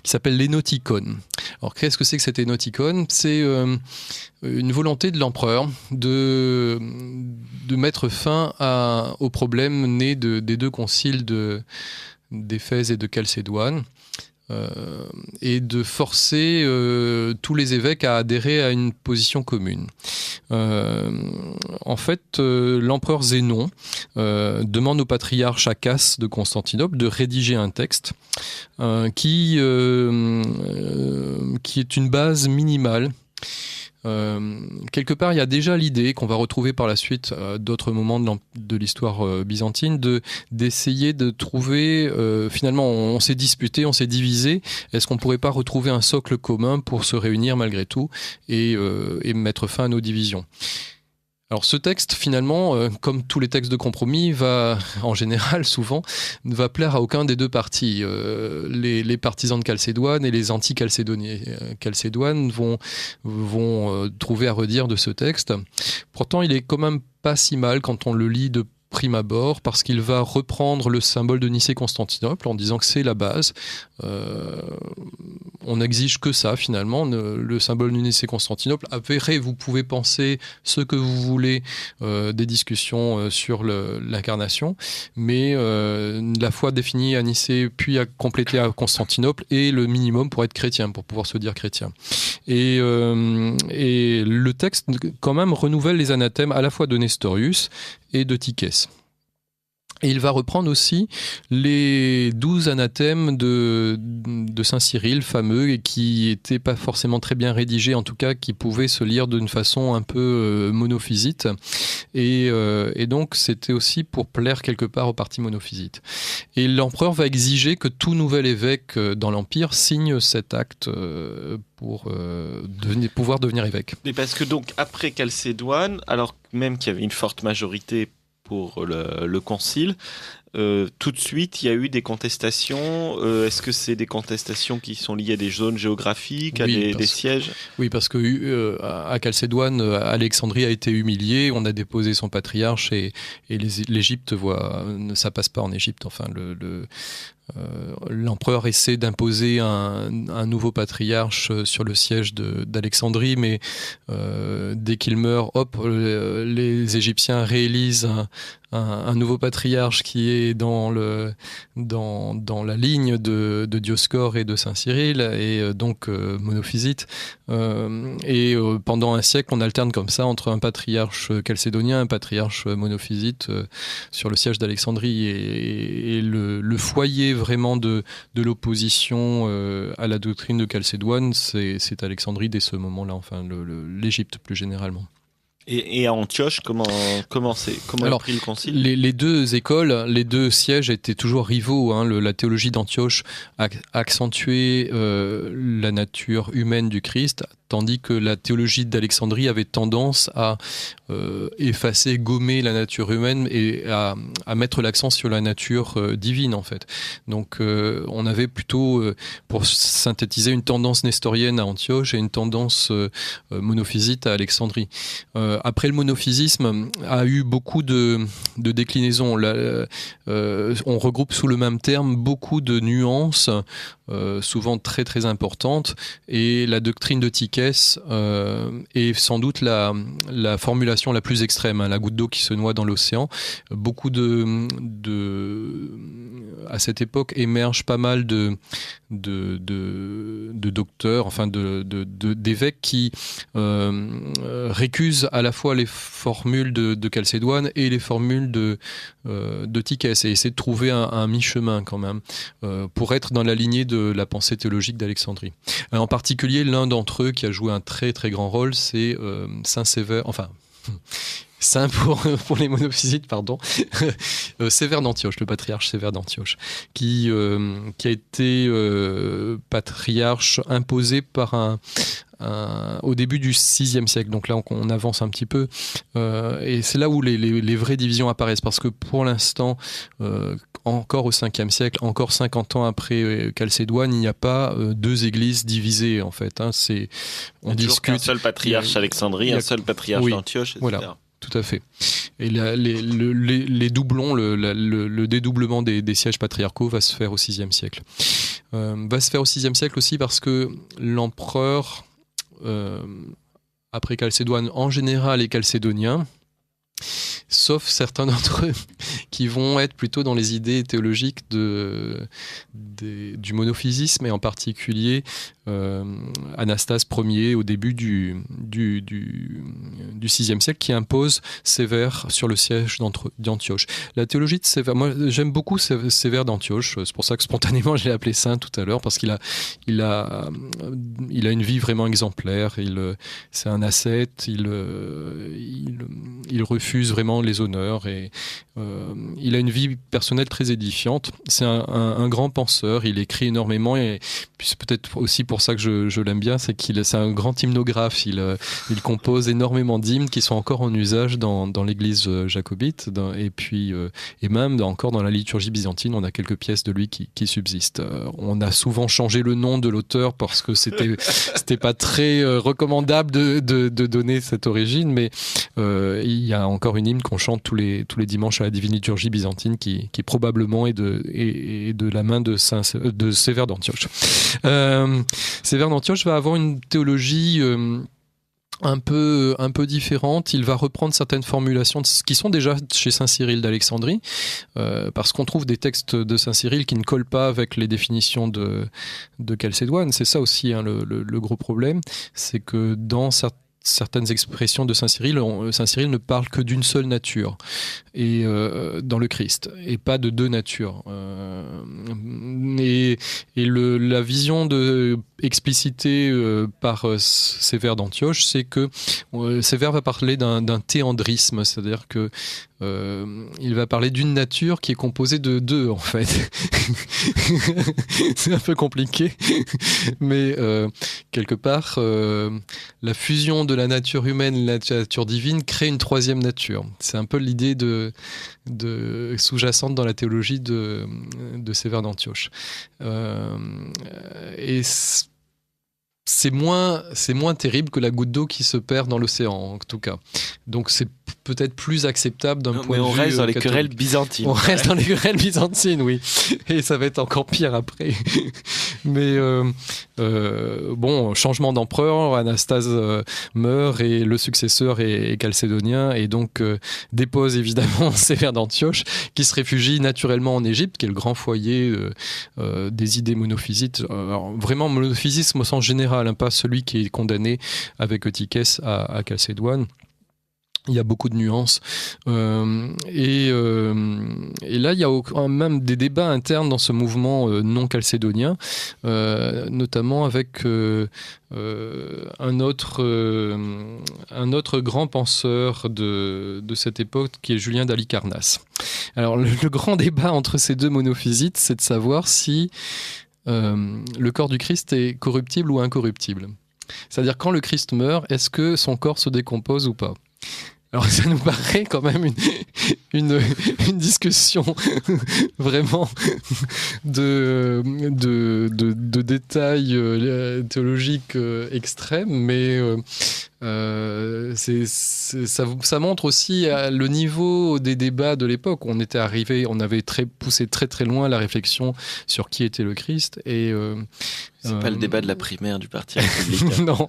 Speaker 2: qui s'appelle l'Énoticon. Alors qu'est-ce que c'est que cet Énoticon ? C'est une volonté de l'empereur de mettre fin au problème né des deux conciles d'Éphèse et de Chalcédoine, et de forcer tous les évêques à adhérer à une position commune. En fait, l'empereur Zénon demande au patriarche Acace de Constantinople de rédiger un texte qui est une base minimale. Quelque part, il y a déjà l'idée qu'on va retrouver par la suite à d'autres moments de l'histoire byzantine d'essayer de trouver, finalement on s'est disputé, on s'est divisé, est-ce qu'on pourrait pas retrouver un socle commun pour se réunir malgré tout et mettre fin à nos divisions. Alors ce texte, finalement, comme tous les textes de compromis, va, en général, souvent, ne va plaire à aucun des deux partis. Les partisans de Chalcédoine et les anti-chalcédoniens Chalcédoine vont trouver à redire de ce texte. Pourtant, il est quand même pas si mal quand on le lit de prime abord, parce qu'il va reprendre le symbole de Nicée-Constantinople en disant que c'est la base. On n'exige que ça, finalement, le symbole de Nicée-Constantinople. Après, vous pouvez penser ce que vous voulez des discussions sur l'incarnation, mais la foi définie à Nicée, puis à compléter à Constantinople, est le minimum pour être chrétien, pour pouvoir se dire chrétien. Et le texte, quand même, renouvelle les anathèmes à la fois de Nestorius et de Tychès. Et il va reprendre aussi les 12 anathèmes de Saint Cyril, fameux, et qui n'étaient pas forcément très bien rédigés, en tout cas qui pouvaient se lire d'une façon un peu monophysite. Et donc c'était aussi pour plaire quelque part au parti monophysite. Et l'empereur va exiger que tout nouvel évêque dans l'Empire signe cet acte pour pouvoir devenir évêque.
Speaker 1: Et parce que donc après Chalcédoine, alors même qu'il y avait une forte majorité pour le concile, tout de suite il y a eu des contestations. Est-ce que c'est des contestations qui sont liées à des zones géographiques, à des sièges ?
Speaker 2: Oui, parce que à Chalcédoine, Alexandrie a été humiliée, on a déposé son patriarche et l'Égypte ça passe pas en Égypte. Enfin, l'empereur essaie d'imposer un nouveau patriarche sur le siège d'Alexandrie, mais dès qu'il meurt, les Égyptiens réélisent un nouveau patriarche qui est dans la ligne de Dioscore et de Saint Cyril, et donc monophysite. Et pendant un siècle, on alterne comme ça entre un patriarche chalcédonien et un patriarche monophysite sur le siège d'Alexandrie. Et le foyer vraiment de l'opposition à la doctrine de Chalcédoine, c'est Alexandrie dès ce moment-là, enfin l'Égypte plus généralement.
Speaker 1: Et à Antioche, comment a pris le concile ?
Speaker 2: Les deux écoles, les deux sièges étaient toujours rivaux. La théologie d'Antioche a accentué la nature humaine du Christ, tandis que la théologie d'Alexandrie avait tendance à effacer, gommer la nature humaine et à mettre l'accent sur la nature divine en fait. Donc on avait plutôt, pour synthétiser, une tendance nestorienne à Antioche et une tendance monophysite à Alexandrie. Après, le monophysisme a eu beaucoup de déclinaisons. On regroupe sous le même terme beaucoup de nuances, souvent très très importantes, et la doctrine de Tychès est sans doute la formulation la plus extrême, hein, la goutte d'eau qui se noie dans l'océan. Beaucoup à cette époque émergent pas mal de docteurs, enfin d'évêques qui récusent à la fois les formules de Chalcédoine et les formules de Tychès, et essaient de trouver un mi-chemin quand même pour être dans la lignée de la pensée théologique d'Alexandrie. En particulier, l'un d'entre eux qui a joué un très très grand rôle, c'est Saint Sévère, enfin Saint pour les monophysites, pardon, Sévère d'Antioche, le patriarche Sévère d'Antioche, qui a été patriarche imposé par au début du VIe siècle. Donc là, on avance un petit peu. Et c'est là où les vraies divisions apparaissent, parce que pour l'instant, encore au Ve siècle, encore 50 ans après Chalcédoine, il n'y a pas deux églises divisées, en fait. Hein.
Speaker 1: On discute. Un seul patriarche Alexandrie, un seul patriarche d'Antioche, etc.
Speaker 2: Voilà. Tout à fait. Et les doublons, le dédoublement des sièges patriarcaux va se faire au VIe siècle. Va se faire au VIe siècle aussi parce que l'empereur, après Chalcédoine, en général est chalcédonien, sauf certains d'entre eux qui vont être plutôt dans les idées théologiques du monophysisme, et en particulier Anastase Ier au début du VIe siècle, qui impose Sévère sur le siège d'Antioche. La théologie de Sévère, moi j'aime beaucoup Sévère d'Antioche, c'est pour ça que spontanément je l'ai appelé saint tout à l'heure, parce qu'il a une vie vraiment exemplaire. C'est un ascète, il refuse vraiment les honneurs, et il a une vie personnelle très édifiante. C'est un grand penseur, il écrit énormément, et puis c'est peut-être aussi pour ça que je l'aime bien, c'est un grand hymnographe. Il compose énormément d'hymnes qui sont encore en usage dans l'église jacobite, et même encore dans la liturgie byzantine, on a quelques pièces de lui qui subsistent. On a souvent changé le nom de l'auteur parce que c'était pas très recommandable de donner cette origine, mais il y a encore une hymne qu'on chante tous les dimanches à la divine liturgie byzantine qui probablement est de la main de Sévère d'Antioche. Sévère d'Antioche va avoir une théologie un peu différente. Il va reprendre certaines formulations qui sont déjà chez Saint Cyril d'Alexandrie, parce qu'on trouve des textes de Saint Cyril qui ne collent pas avec les définitions de Chalcédoine. C'est ça aussi, hein, le gros problème, c'est que dans certaines expressions de Saint Cyril ne parle que d'une seule nature, et dans le Christ, et pas de deux natures. La vision explicitée par Sévère d'Antioche, c'est que Sévère va parler d'un théandrisme, c'est-à-dire que il va parler d'une nature qui est composée de deux, en fait. C'est un peu compliqué, mais quelque part, la fusion de la nature humaine et la nature divine crée une troisième nature. C'est un peu l'idée sous-jacente dans la théologie de Sévère d'Antioche. Et c'est moins terrible que la goutte d'eau qui se perd dans l'océan, en tout cas. Donc c'est peut-être plus acceptable d'un point de vue.
Speaker 1: Mais on reste dans les querelles byzantines.
Speaker 2: On reste dans les querelles byzantines, oui. Et ça va être encore pire après. Mais changement d'empereur, Anastase meurt et le successeur est chalcédonien, et donc dépose évidemment Sévère d'Antioche, qui se réfugie naturellement en Égypte, qui est le grand foyer des idées monophysites. Alors, vraiment monophysisme au sens général, hein, pas celui qui est condamné avec Eutychès à Chalcédoine. Il y a beaucoup de nuances. Et là, il y a même des débats internes dans ce mouvement non chalcédonien, notamment avec un autre grand penseur de cette époque, qui est Julien d'Halicarnasse. Alors, le grand débat entre ces deux monophysites, c'est de savoir si le corps du Christ est corruptible ou incorruptible. C'est-à-dire, quand le Christ meurt, est-ce que son corps se décompose ou pas? Alors, ça nous paraît quand même une discussion vraiment de détails théologiques extrêmes, mais ça montre aussi le niveau des débats de l'époque. On avait poussé très très loin la réflexion sur qui était le Christ. Et
Speaker 1: c'est pas le débat de la primaire du Parti républicain.
Speaker 2: Non.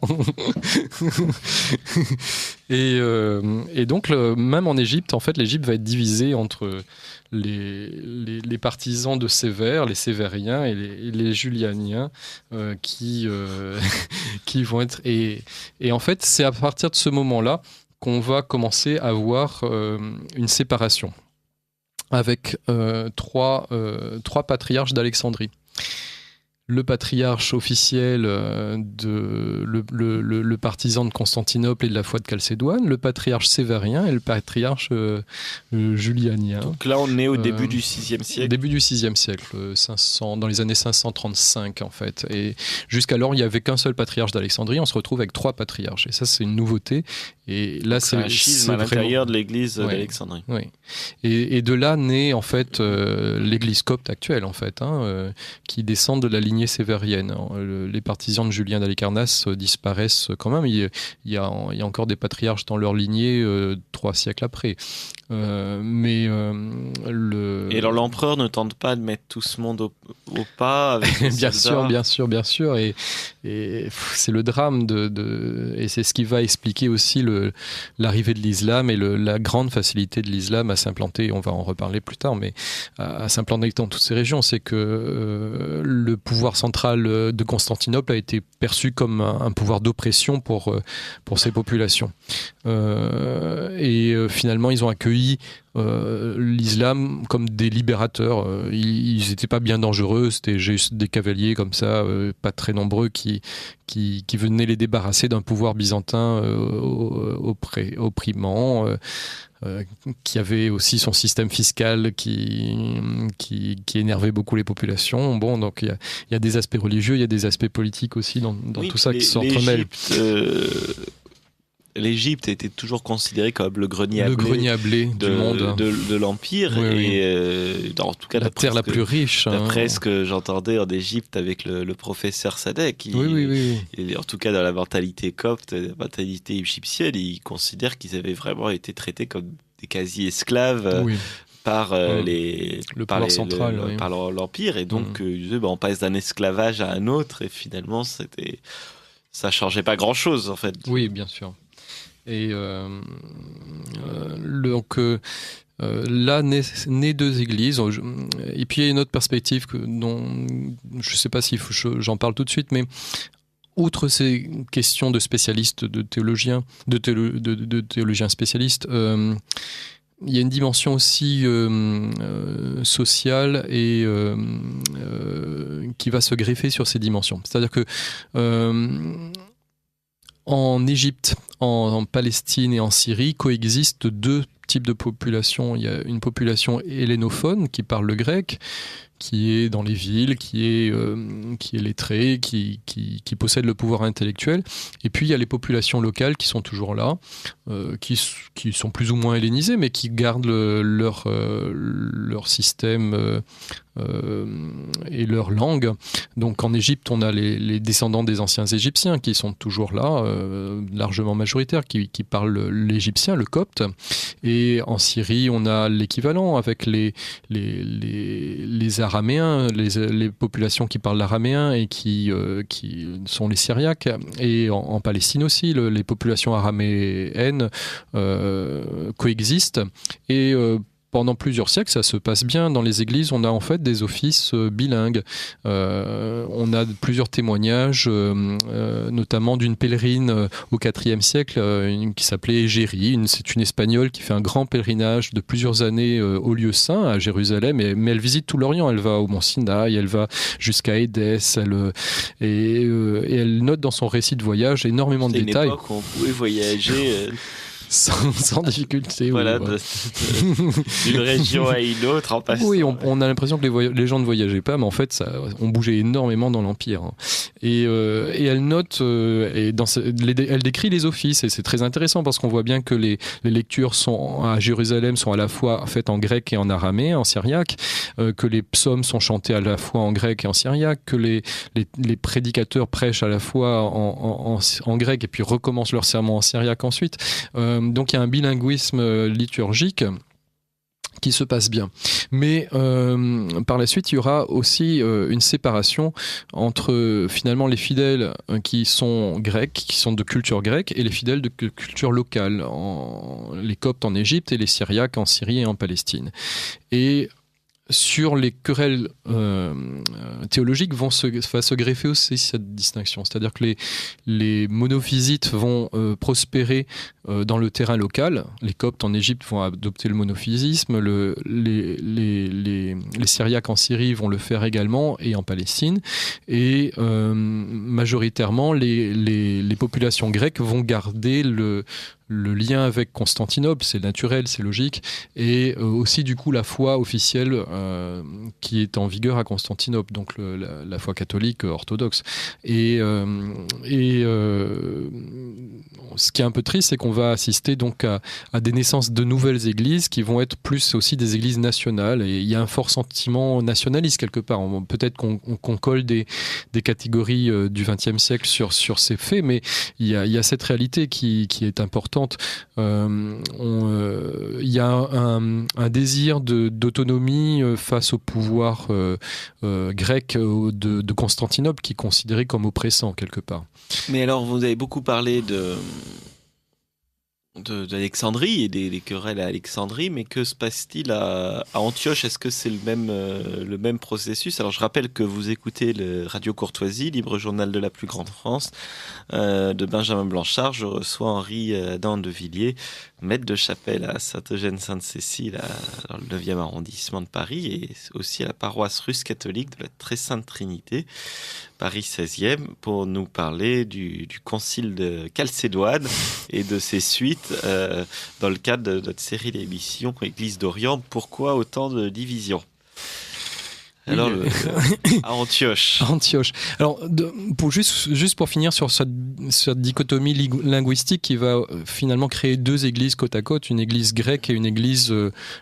Speaker 2: Et donc, même en Égypte, en fait, l'Égypte va être divisée entre les partisans de Sévère, les Sévériens et les Julianiens, qui vont être... Et en fait, c'est à partir de ce moment-là qu'on va commencer à voir une séparation avec trois patriarches d'Alexandrie. Le patriarche officiel, le partisan de Constantinople et de la foi de Chalcédoine, le patriarche sévérien et le patriarche julianien.
Speaker 1: Donc là, on est au début du VIe siècle.
Speaker 2: Début du VIe siècle, dans les années 535 en fait. Et jusqu'alors, il n'y avait qu'un seul patriarche d'Alexandrie. On se retrouve avec 3 patriarches. Et ça, c'est une nouveauté. Et là, c'est
Speaker 1: un schisme à l'intérieur de l'église d'Alexandrie.
Speaker 2: Oui. Et de là naît en fait l'église copte actuelle, en fait, qui descend de la lignée sévérienne. Les partisans de Julien d'Halicarnasse disparaissent quand même. Il y a encore des patriarches dans leur lignée 3 siècles après. Et
Speaker 1: alors l'empereur ne tente pas de mettre tout ce monde au pas avec
Speaker 2: bien sûr. Et c'est le drame et c'est ce qui va expliquer aussi l'arrivée de l'islam et la grande facilité de l'islam à s'implanter. On va en reparler plus tard, mais à s'implanter dans toutes ces régions, c'est que le pouvoir central de Constantinople a été perçu comme un pouvoir d'oppression pour ces populations. Finalement, ils ont accueilli l'islam comme des libérateurs. Ils n'étaient pas bien dangereux, c'était juste des cavaliers comme ça, pas très nombreux, qui venaient les débarrasser d'un pouvoir byzantin opprimant, qui avait aussi son système fiscal qui énervait beaucoup les populations. Bon, donc il y a des aspects religieux, il y a des aspects politiques aussi dans tout ça qui s'entremêlent.
Speaker 1: L'Égypte était toujours considérée comme le grenier à
Speaker 2: blé du monde,
Speaker 1: de l'Empire, en tout cas
Speaker 2: la terre la plus riche.
Speaker 1: D'après ce que j'entendais en Égypte avec le professeur Sadek, en tout cas dans la mentalité copte, la mentalité égyptienne, il considère qu'ils avaient vraiment été traités comme des quasi-esclaves. Par l'Empire, et donc on passe d'un esclavage à un autre, et finalement ça changeait pas grand chose en fait.
Speaker 2: Oui, bien sûr. Et là naît 2 églises. Et puis il y a une autre perspective dont je ne sais pas si j'en parle tout de suite, mais outre ces questions de spécialistes, de théologiens spécialistes, il y a une dimension aussi sociale et qui va se greffer sur ces dimensions. C'est-à-dire que en Égypte, en Palestine et en Syrie coexistent 2 types de populations. Il y a une population hellénophone qui parle le grec, qui est dans les villes, qui est lettrée, qui possède le pouvoir intellectuel. Et puis il y a les populations locales qui sont toujours là, qui sont plus ou moins hellénisées, mais qui gardent leur système et leur langue. Donc en Égypte, on a les descendants des anciens Égyptiens qui sont toujours là, largement majoritaires, qui parlent l'égyptien, le copte. Et en Syrie, on a l'équivalent avec les araméens, les populations qui parlent l'araméen et qui sont les syriaques. Et en Palestine aussi, les populations araméennes coexistent. Et pendant plusieurs siècles, ça se passe bien. Dans les églises, on a en fait des offices bilingues. On a plusieurs témoignages, notamment d'une pèlerine au IVe siècle qui s'appelait Égérie. C'est une Espagnole qui fait un grand pèlerinage de plusieurs années au lieu saint, à Jérusalem. Mais elle visite tout l'Orient. Elle va au Mont Sinaï, elle va jusqu'à Édesse. Et elle note dans son récit de voyage énormément de détails.
Speaker 1: C'est une époque où on pouvait voyager...
Speaker 2: sans difficulté.
Speaker 1: Voilà,
Speaker 2: Oui,
Speaker 1: d'une région à une autre en passant.
Speaker 2: Oui, on a l'impression que les gens ne voyageaient pas, mais en fait, on bougeait énormément dans l'Empire. Hein. Et elle note, elle décrit les offices, et c'est très intéressant parce qu'on voit bien que les lectures à Jérusalem sont à la fois faites en grec et en araméen, en syriaque, que les psaumes sont chantés à la fois en grec et en syriaque, que les prédicateurs prêchent à la fois en grec et puis recommencent leur sermon en syriaque ensuite. Donc il y a un bilinguisme liturgique qui se passe bien. Mais par la suite, il y aura aussi une séparation entre finalement les fidèles qui sont grecs, qui sont de culture grecque, et les fidèles de culture locale, les Coptes en Égypte et les Syriaques en Syrie et en Palestine. Et sur les querelles théologiques va se greffer aussi cette distinction. C'est-à-dire que les monophysites vont prospérer dans le terrain local. Les Coptes en Égypte vont adopter le monophysisme. Les Syriaques en Syrie vont le faire également, et en Palestine. Et majoritairement, les populations grecques vont garder le lien avec Constantinople, c'est naturel, c'est logique, et aussi du coup la foi officielle qui est en vigueur à Constantinople, donc la foi catholique orthodoxe. Et ce qui est un peu triste, c'est qu'on va assister donc à des naissances de nouvelles églises qui vont être plus aussi des églises nationales, et il y a un fort sentiment nationaliste quelque part. Peut-être qu'on colle des catégories du XXe siècle sur ces faits, mais il y a cette réalité qui est importante. Il y a un désir d'autonomie face au pouvoir grec de Constantinople, qui est considéré comme oppressant quelque part.
Speaker 1: Mais alors, vous avez beaucoup parlé d'Alexandrie et des querelles à Alexandrie, mais que se passe-t-il à Antioche? Est-ce que c'est le même processus? Alors je rappelle que vous écoutez le Radio Courtoisie, libre journal de la plus grande France, de Benjamin Blanchard. Je reçois Henri Dan de Villiers, maître de chapelle à Saint-Eugène-Sainte-Cécile, dans le 9e arrondissement de Paris, et aussi à la paroisse russe catholique de la Très Sainte Trinité, Paris 16e, pour nous parler du concile de Chalcédoine et de ses suites dans le cadre de notre série d'émissions Église d'Orient. Pourquoi autant de divisions? Alors, à Antioche.
Speaker 2: Antioche. Alors, juste pour finir sur cette dichotomie linguistique qui va finalement créer deux églises côte à côte, une église grecque et une église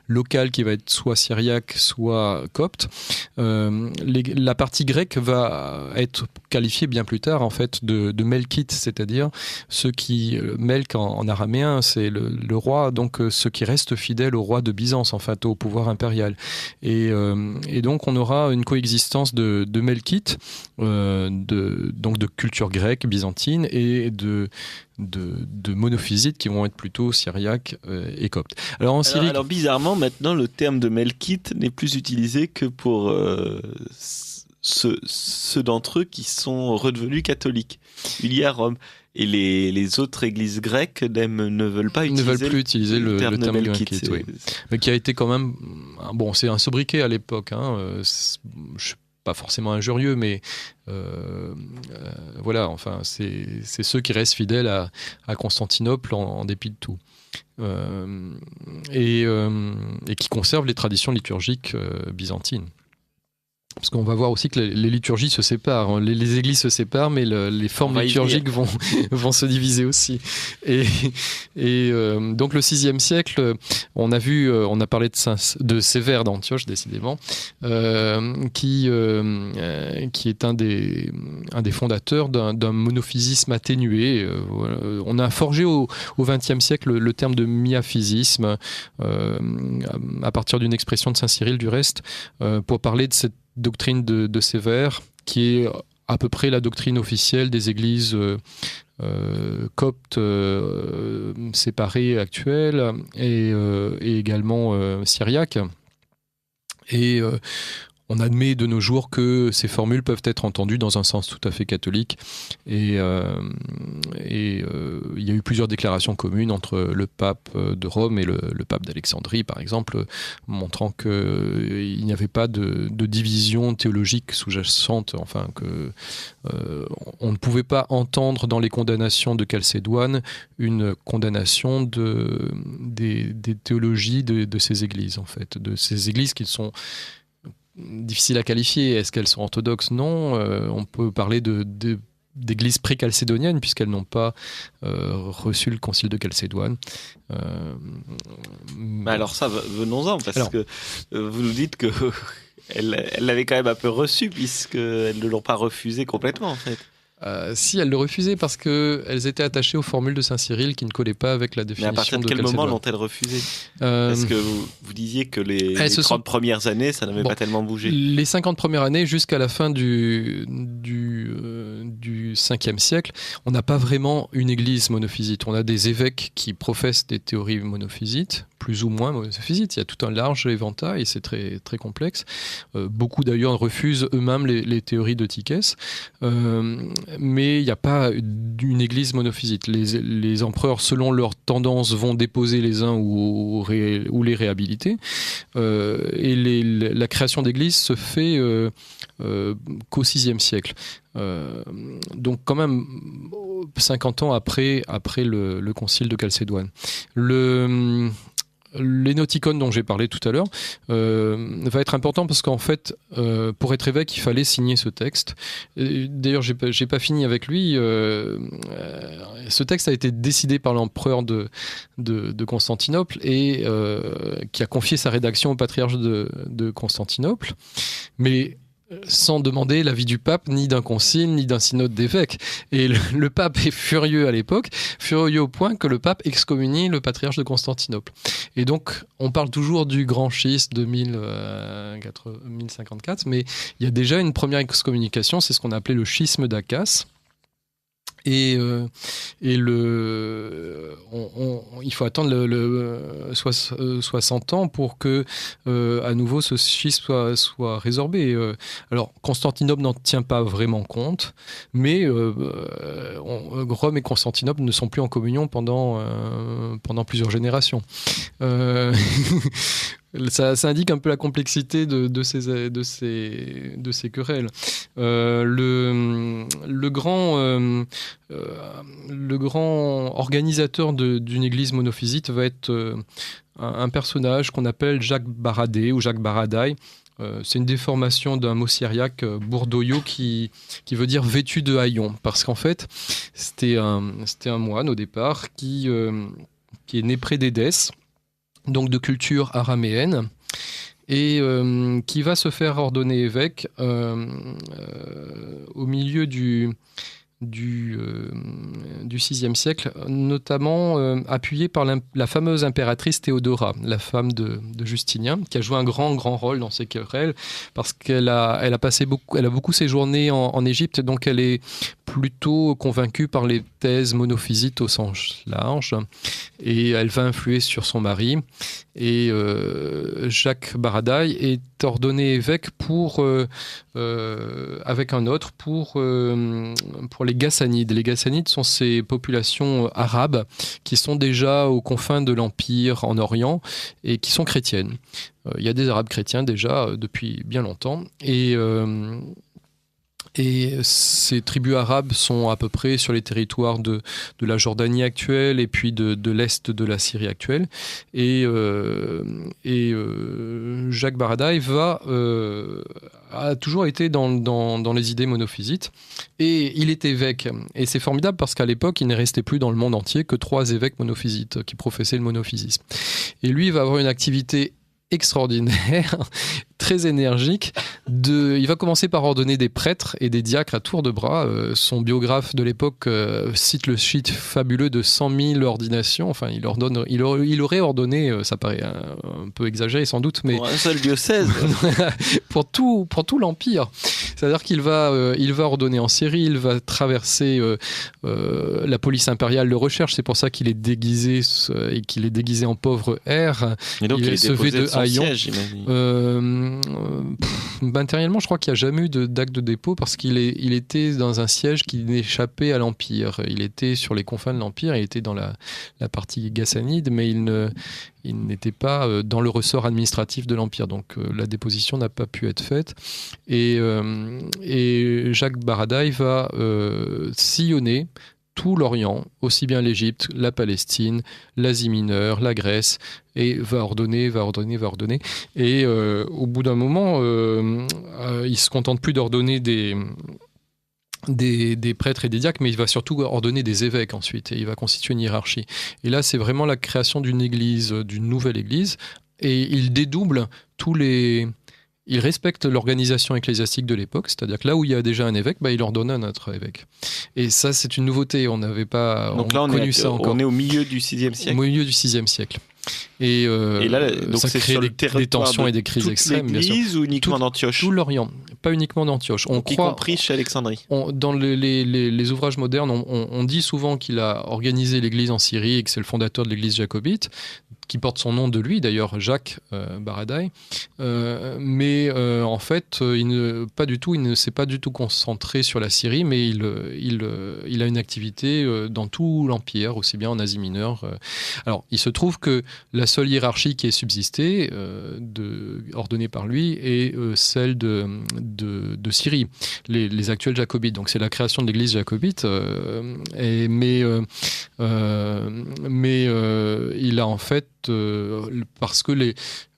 Speaker 2: locale qui va être soit syriaque, soit copte. La partie grecque va être qualifiée bien plus tard en fait de melkites, c'est-à-dire ceux qui melk en araméen, c'est le roi, donc ceux qui restent fidèles au roi de Byzance, en fait, au pouvoir impérial. Et donc on aura une coexistence de melkites, donc de culture grecque, byzantine, et de monophysites qui vont être plutôt syriaques et coptes. Alors en Syrie,
Speaker 1: alors bizarrement, maintenant, le terme de melkite n'est plus utilisé que pour ceux d'entre eux qui sont redevenus catholiques, unis à Rome. Et les autres églises grecques ne veulent pas utiliser
Speaker 2: le terme
Speaker 1: melkite,
Speaker 2: oui. Mais qui a été quand même c'est un sobriquet à l'époque. Je suis pas forcément injurieux, mais voilà. Enfin, c'est ceux qui restent fidèles à Constantinople en dépit de tout. Et qui conservent les traditions liturgiques byzantines. Parce qu'on va voir aussi que les liturgies se séparent, les églises se séparent, mais les formes liturgiques vont se diviser aussi. Et donc le VIe siècle, on a parlé de Sévère d'Antioche, décidément, qui est un des fondateurs d'un monophysisme atténué. On a forgé au XXe siècle le terme de miaphysisme, à partir d'une expression de Saint Cyril du reste, pour parler de cette doctrine de Sévère, qui est à peu près la doctrine officielle des églises coptes séparées actuelles et également syriaques. Et on admet de nos jours que ces formules peuvent être entendues dans un sens tout à fait catholique. Et il il y a eu plusieurs déclarations communes entre le pape de Rome et le pape d'Alexandrie, par exemple, montrant qu'il n'y avait pas de division théologique sous-jacente, enfin que on ne pouvait pas entendre dans les condamnations de Chalcédoine une condamnation des théologies de ces églises, en fait, de ces églises qui sont difficiles à qualifier. Est-ce qu'elles sont orthodoxes ? Non. On peut parler d'églises pré-chalcédoniennes puisqu'elles n'ont pas reçu le concile de Chalcédoine.
Speaker 1: Alors ça, venons-en, parce que vous nous dites que elle l'avait quand même un peu reçu puisqu'elles ne l'ont pas refusé complètement, en fait.
Speaker 2: Si, elles le refusaient parce qu'elles étaient attachées aux formules de Saint Cyril qui ne collaient pas avec la définition de Chalcédoine.
Speaker 1: Mais à partir de quel moment l'ont-elles refusé ? Parce que vous disiez que les 30 premières années, ça n'avait pas tellement bougé.
Speaker 2: Les 50 premières années, jusqu'à la fin du 5e siècle, on n'a pas vraiment une église monophysite. On a des évêques qui professent des théories monophysites, plus ou moins monophysites. Il y a tout un large éventail et c'est très, très complexe. Beaucoup d'ailleurs refusent eux-mêmes les théories de Tychès. Mais il n'y a pas une église monophysite. Les empereurs, selon leur tendance, vont déposer les uns ou les réhabiliter. Et la création d'églises se fait qu'au VIe siècle. Donc quand même 50 ans après le concile de Chalcédoine. L'énoticon dont j'ai parlé tout à l'heure va être important parce qu'en fait, pour être évêque, il fallait signer ce texte. D'ailleurs, j'ai pas fini avec lui. Ce texte a été décidé par l'empereur de Constantinople et qui a confié sa rédaction au patriarche de Constantinople. Mais sans demander l'avis du pape, ni d'un concile, ni d'un synode d'évêques. Et le pape est furieux à l'époque, furieux au point que le pape excommunie le patriarche de Constantinople. Et donc, on parle toujours du grand schisme de 1054, mais il y a déjà une première excommunication, c'est ce qu'on a appelé le schisme d'Akas. Et il faut attendre 60 ans pour que à nouveau ce schisme soit résorbé. Alors Constantinople n'en tient pas vraiment compte, mais Rome et Constantinople ne sont plus en communion pendant plusieurs générations. Ça indique un peu la complexité de ces querelles. Le grand organisateur d'une église monophysite va être un personnage qu'on appelle Jacques Baradé ou Jacques Baradaï. C'est une déformation d'un mot syriaque bourdoyo qui veut dire vêtu de haillons, parce qu'en fait c'était un moine au départ qui est né près d'Édesse, donc de culture araméenne, et qui va se faire ordonner évêque au milieu du VIe siècle, notamment appuyé par la fameuse impératrice Théodora, la femme de Justinien, qui a joué un grand rôle dans ces querelles, parce qu'elle a beaucoup séjourné en Égypte, donc elle est plutôt convaincue par les thèses monophysites au sens large, et elle va influer sur son mari. Et Jacques Baradaï est ordonné évêque avec un autre pour les Ghassanides. Les Ghassanides sont ces populations arabes qui sont déjà aux confins de l'Empire en Orient et qui sont chrétiennes. Il y a des Arabes chrétiens déjà depuis bien longtemps, et ces tribus arabes sont à peu près sur les territoires de la Jordanie actuelle et puis de l'est de la Syrie actuelle. Et Jacques Baradaï a toujours été dans les idées monophysites. Et il est évêque. Et c'est formidable parce qu'à l'époque, il ne restait plus dans le monde entier que 3 évêques monophysites qui professaient le monophysisme. Et lui, il va avoir une activité extraordinaire, très énergique. Il va commencer par ordonner des prêtres et des diacres à tour de bras. Son biographe de l'époque cite le chiffre fabuleux de 100 000 ordinations. Enfin, il aurait ordonné, ça paraît un peu exagéré sans doute, mais
Speaker 1: pour un seul diocèse,
Speaker 2: pour tout l'empire. C'est-à-dire qu'il va ordonner en Syrie, il va traverser la police impériale de recherche. C'est pour ça qu'il est déguisé en pauvre R.
Speaker 1: Et donc il est
Speaker 2: se fait de haillons.
Speaker 1: siège,
Speaker 2: Matériellement, je crois qu'il n'y a jamais eu d'acte de dépôt parce qu'il était dans un siège qui n'échappait à l'Empire. Il était sur les confins de l'Empire, il était dans la partie ghassanide, mais il n'était pas dans le ressort administratif de l'Empire. Donc la déposition n'a pas pu être faite. Et Jacques Baradaï va sillonner tout l'Orient, aussi bien l'Égypte, la Palestine, l'Asie mineure, la Grèce, et va ordonner. Et au bout d'un moment, il se contente plus d'ordonner des prêtres et des diacres, mais il va surtout ordonner des évêques ensuite, et il va constituer une hiérarchie. Et là, c'est vraiment la création d'une église, d'une nouvelle église, et il dédouble il respecte l'organisation ecclésiastique de l'époque, c'est-à-dire que là où il y a déjà un évêque, il ordonne un autre évêque. Et ça, c'est une nouveauté, on n'avait pas connu ça encore.
Speaker 1: On est au milieu du VIe siècle.
Speaker 2: Au milieu du VIe siècle. Et là, donc ça crée des tensions et des crises extrêmes.
Speaker 1: L'Église ou uniquement d'Antioche ?
Speaker 2: Tout l'Orient, pas uniquement d'Antioche.
Speaker 1: Y compris chez Alexandrie.
Speaker 2: Dans les ouvrages modernes, on dit souvent qu'il a organisé l'Église en Syrie et que c'est le fondateur de l'Église jacobite, qui porte son nom de lui, d'ailleurs, Jacques Baradaï. Mais en fait, il ne s'est pas du tout concentré sur la Syrie, mais il a une activité dans tout l'Empire, aussi bien en Asie mineure. Alors, il se trouve que la seule hiérarchie qui est subsistée, ordonnée par lui, est celle de Syrie, les actuels jacobites. Donc c'est la création de l'Église jacobite, mais il a en fait, parce que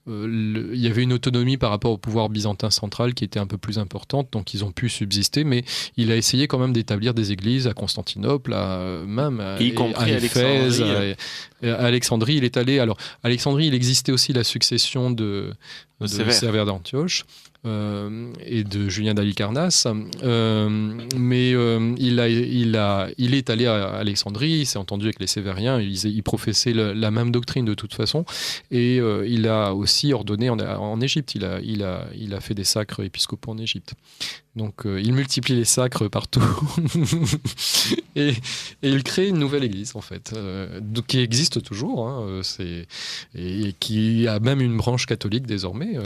Speaker 2: il y avait une autonomie par rapport au pouvoir byzantin central qui était un peu plus importante, donc ils ont pu subsister, mais il a essayé quand même d'établir des églises à Constantinople, même à Éphèse, à Alexandrie. Il est allé. Alors, à Alexandrie, il existait aussi la succession de Sévère d'Antioche et de Julien d'Halicarnasse, mais il est allé à Alexandrie, il s'est entendu avec les Sévériens, ils professaient la même doctrine de toute façon, et il a aussi ordonné en Égypte, il a fait des sacres épiscopaux en Égypte. Donc il multiplie les sacres partout et il crée une nouvelle église en fait, qui existe toujours, et qui a même une branche catholique désormais.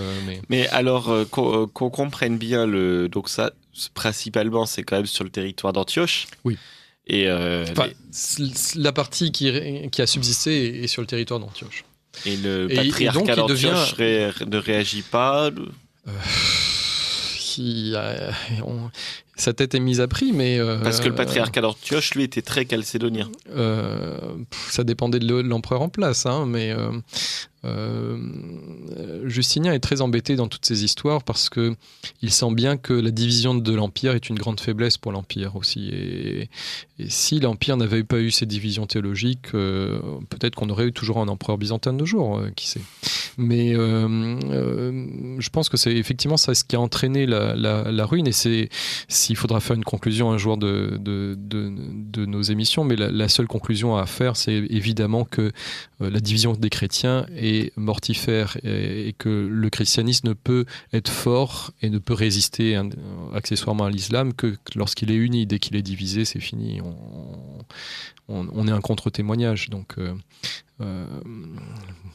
Speaker 1: Mais alors qu'on comprenne bien, donc ça principalement c'est quand même sur le territoire d'Antioche.
Speaker 2: Oui.
Speaker 1: Et
Speaker 2: la partie qui a subsisté est sur le territoire d'Antioche.
Speaker 1: Et le patriarcat d'Antioche ne réagit pas.
Speaker 2: Sa tête est mise à prix, mais...
Speaker 1: Parce que le patriarcat d'Antioche, lui, était très chalcédonien.
Speaker 2: Ça dépendait de l'empereur en place, mais Justinien est très embêté dans toutes ces histoires parce que il sent bien que la division de l'Empire est une grande faiblesse pour l'Empire aussi. Et si l'Empire n'avait pas eu ces divisions théologiques, peut-être qu'on aurait eu toujours un empereur byzantin de nos jours, qui sait. Mais je pense que c'est effectivement ça ce qui a entraîné la ruine, et s'il faudra faire une conclusion un jour de nos émissions, mais la seule conclusion à faire, c'est évidemment que la division des chrétiens est mortifère et que le christianisme ne peut être fort et ne peut résister accessoirement à l'islam que lorsqu'il est uni. Dès qu'il est divisé, c'est fini. On est un contre-témoignage. Donc,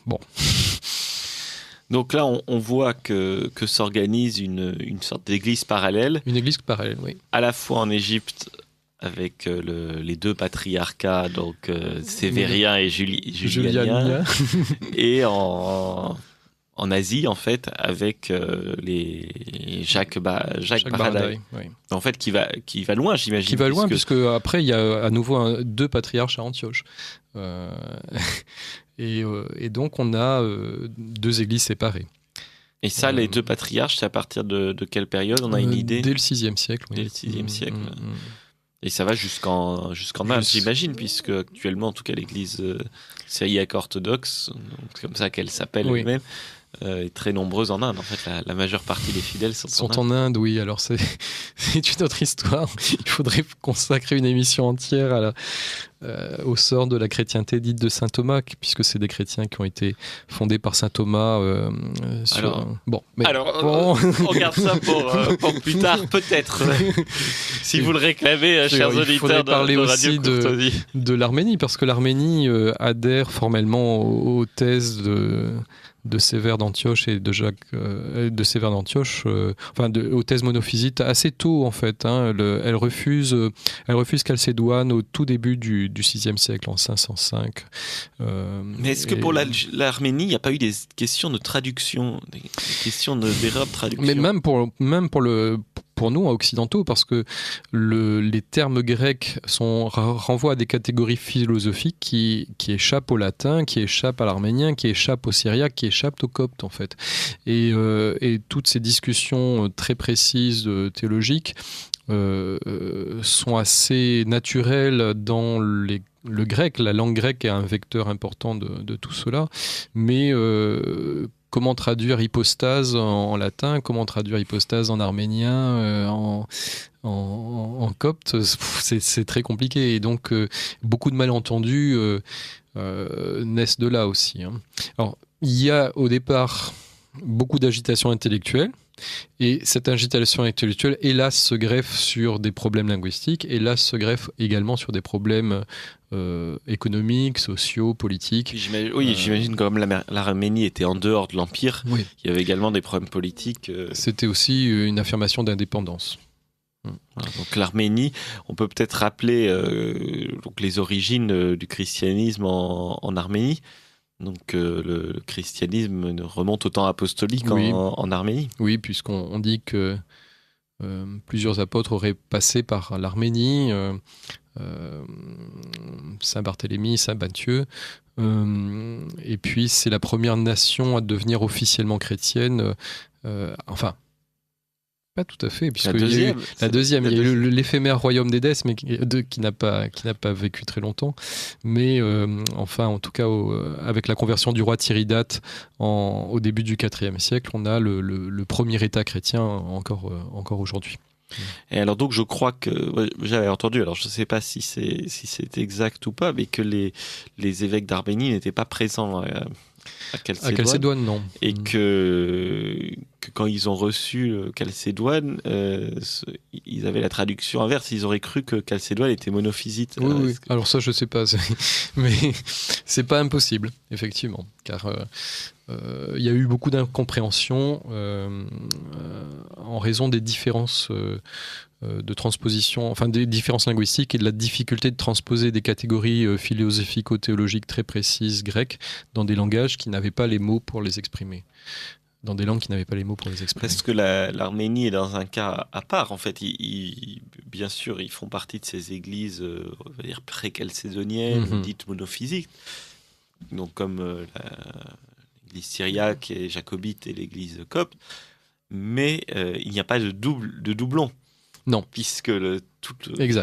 Speaker 2: bon...
Speaker 1: Donc là, on voit que s'organise une sorte d'église parallèle.
Speaker 2: Une église parallèle, oui.
Speaker 1: À la fois en Égypte, avec les deux patriarcats, donc Sévérien et Julianien, et en Asie, en fait, avec les Jacques Baradaï.
Speaker 2: Oui.
Speaker 1: En fait, qui va loin, j'imagine.
Speaker 2: Qui va loin, puisque après, il y a à nouveau deux patriarches à Antioche. Et donc, on a deux églises séparées.
Speaker 1: Et ça, les deux patriarches, c'est à partir de quelle période ? On a une idée ?
Speaker 2: Dès le VIe siècle. Oui.
Speaker 1: Dès le VIe siècle. Et ça va jusqu'en Inde, j'imagine, puisque actuellement, en tout cas, l'église syriaque orthodoxe, donc comme ça qu'elle s'appelle elle-même, est très nombreuse en Inde. En fait, la majeure partie des fidèles sont
Speaker 2: en Inde, oui. Alors, c'est une autre histoire. Il faudrait consacrer une émission entière au sort de la chrétienté dite de saint Thomas, puisque c'est des chrétiens qui ont été fondés par saint Thomas.
Speaker 1: On garde ça pour plus tard, peut-être. Si vous le réclamez, chers auditeurs.
Speaker 2: Il faudrait parler aussi
Speaker 1: de
Speaker 2: de l'Arménie, parce que l'Arménie adhère formellement aux thèses de Sévère d'Antioche et de Sévère d'Antioche, aux thèses monophysites assez tôt en fait. Elle refuse Chalcédoine au tout début du VIe siècle, en 505.
Speaker 1: Mais est-ce que pour l'Arménie, il n'y a pas eu des questions de traduction, des questions d'erreur de traduction?
Speaker 2: Mais même pour nous, occidentaux, parce que les termes grecs renvoient à des catégories philosophiques qui échappent au latin, qui échappent à l'arménien, qui échappent au syriaque, qui échappent au copte, en fait. Et toutes ces discussions très précises théologiques sont assez naturelles dans le grec. La langue grecque est un vecteur important de tout cela, mais comment traduire hypostase en latin, comment traduire hypostase en arménien, en copte, c'est très compliqué. Et donc, beaucoup de malentendus naissent de là aussi. Alors, il y a au départ beaucoup d'agitation intellectuelle. Et cette agitation intellectuelle, hélas, se greffe sur des problèmes linguistiques, hélas, se greffe également sur des problèmes économiques, sociaux, politiques.
Speaker 1: J'imagine comme l'Arménie était en dehors de l'Empire, il y avait également des problèmes politiques.
Speaker 2: C'était aussi une affirmation d'indépendance.
Speaker 1: Voilà, donc l'Arménie, on peut peut-être rappeler donc les origines du christianisme en Arménie. Donc le christianisme remonte au temps apostolique en Arménie.
Speaker 2: Oui, puisqu'on dit que plusieurs apôtres auraient passé par l'Arménie, Saint Barthélemy, Saint Matthieu, et puis c'est la première nation à devenir officiellement chrétienne, pas tout à fait, puisque il y a eu l'éphémère royaume d'Édesse, mais qui n'a pas vécu très longtemps. Mais en tout cas, avec la conversion du roi Tiridate au début du IVe siècle, on a le premier État chrétien encore aujourd'hui.
Speaker 1: Et alors donc je crois que j'avais entendu, alors je ne sais pas si c'est exact ou pas, mais que les évêques d'Arménie n'étaient pas présents à
Speaker 2: Chalcédoine, non.
Speaker 1: Et que quand ils ont reçu Chalcédoine, ils avaient la traduction inverse. Ils auraient cru que Chalcédoine était monophysite.
Speaker 2: Oui. Alors ça, je ne sais pas. Mais c'est pas impossible, effectivement. Car il y a eu beaucoup d'incompréhension en raison des différences de transposition, des différences linguistiques et de la difficulté de transposer des catégories philosophico-théologiques très précises grecques dans des langages qui n'avaient pas les mots pour les exprimer. Dans des langues qui n'avaient pas les mots pour les exprimer.
Speaker 1: Parce que l'Arménie est dans un cas à part, en fait. Bien sûr, ils font partie de ces églises, on va dire, pré-chalcédoniennes, dites monophysiques. Donc, comme l'église syriaque et jacobite et l'église copte. Mais il n'y a pas de doublon.
Speaker 2: Non.
Speaker 1: Puisque toute
Speaker 2: l'église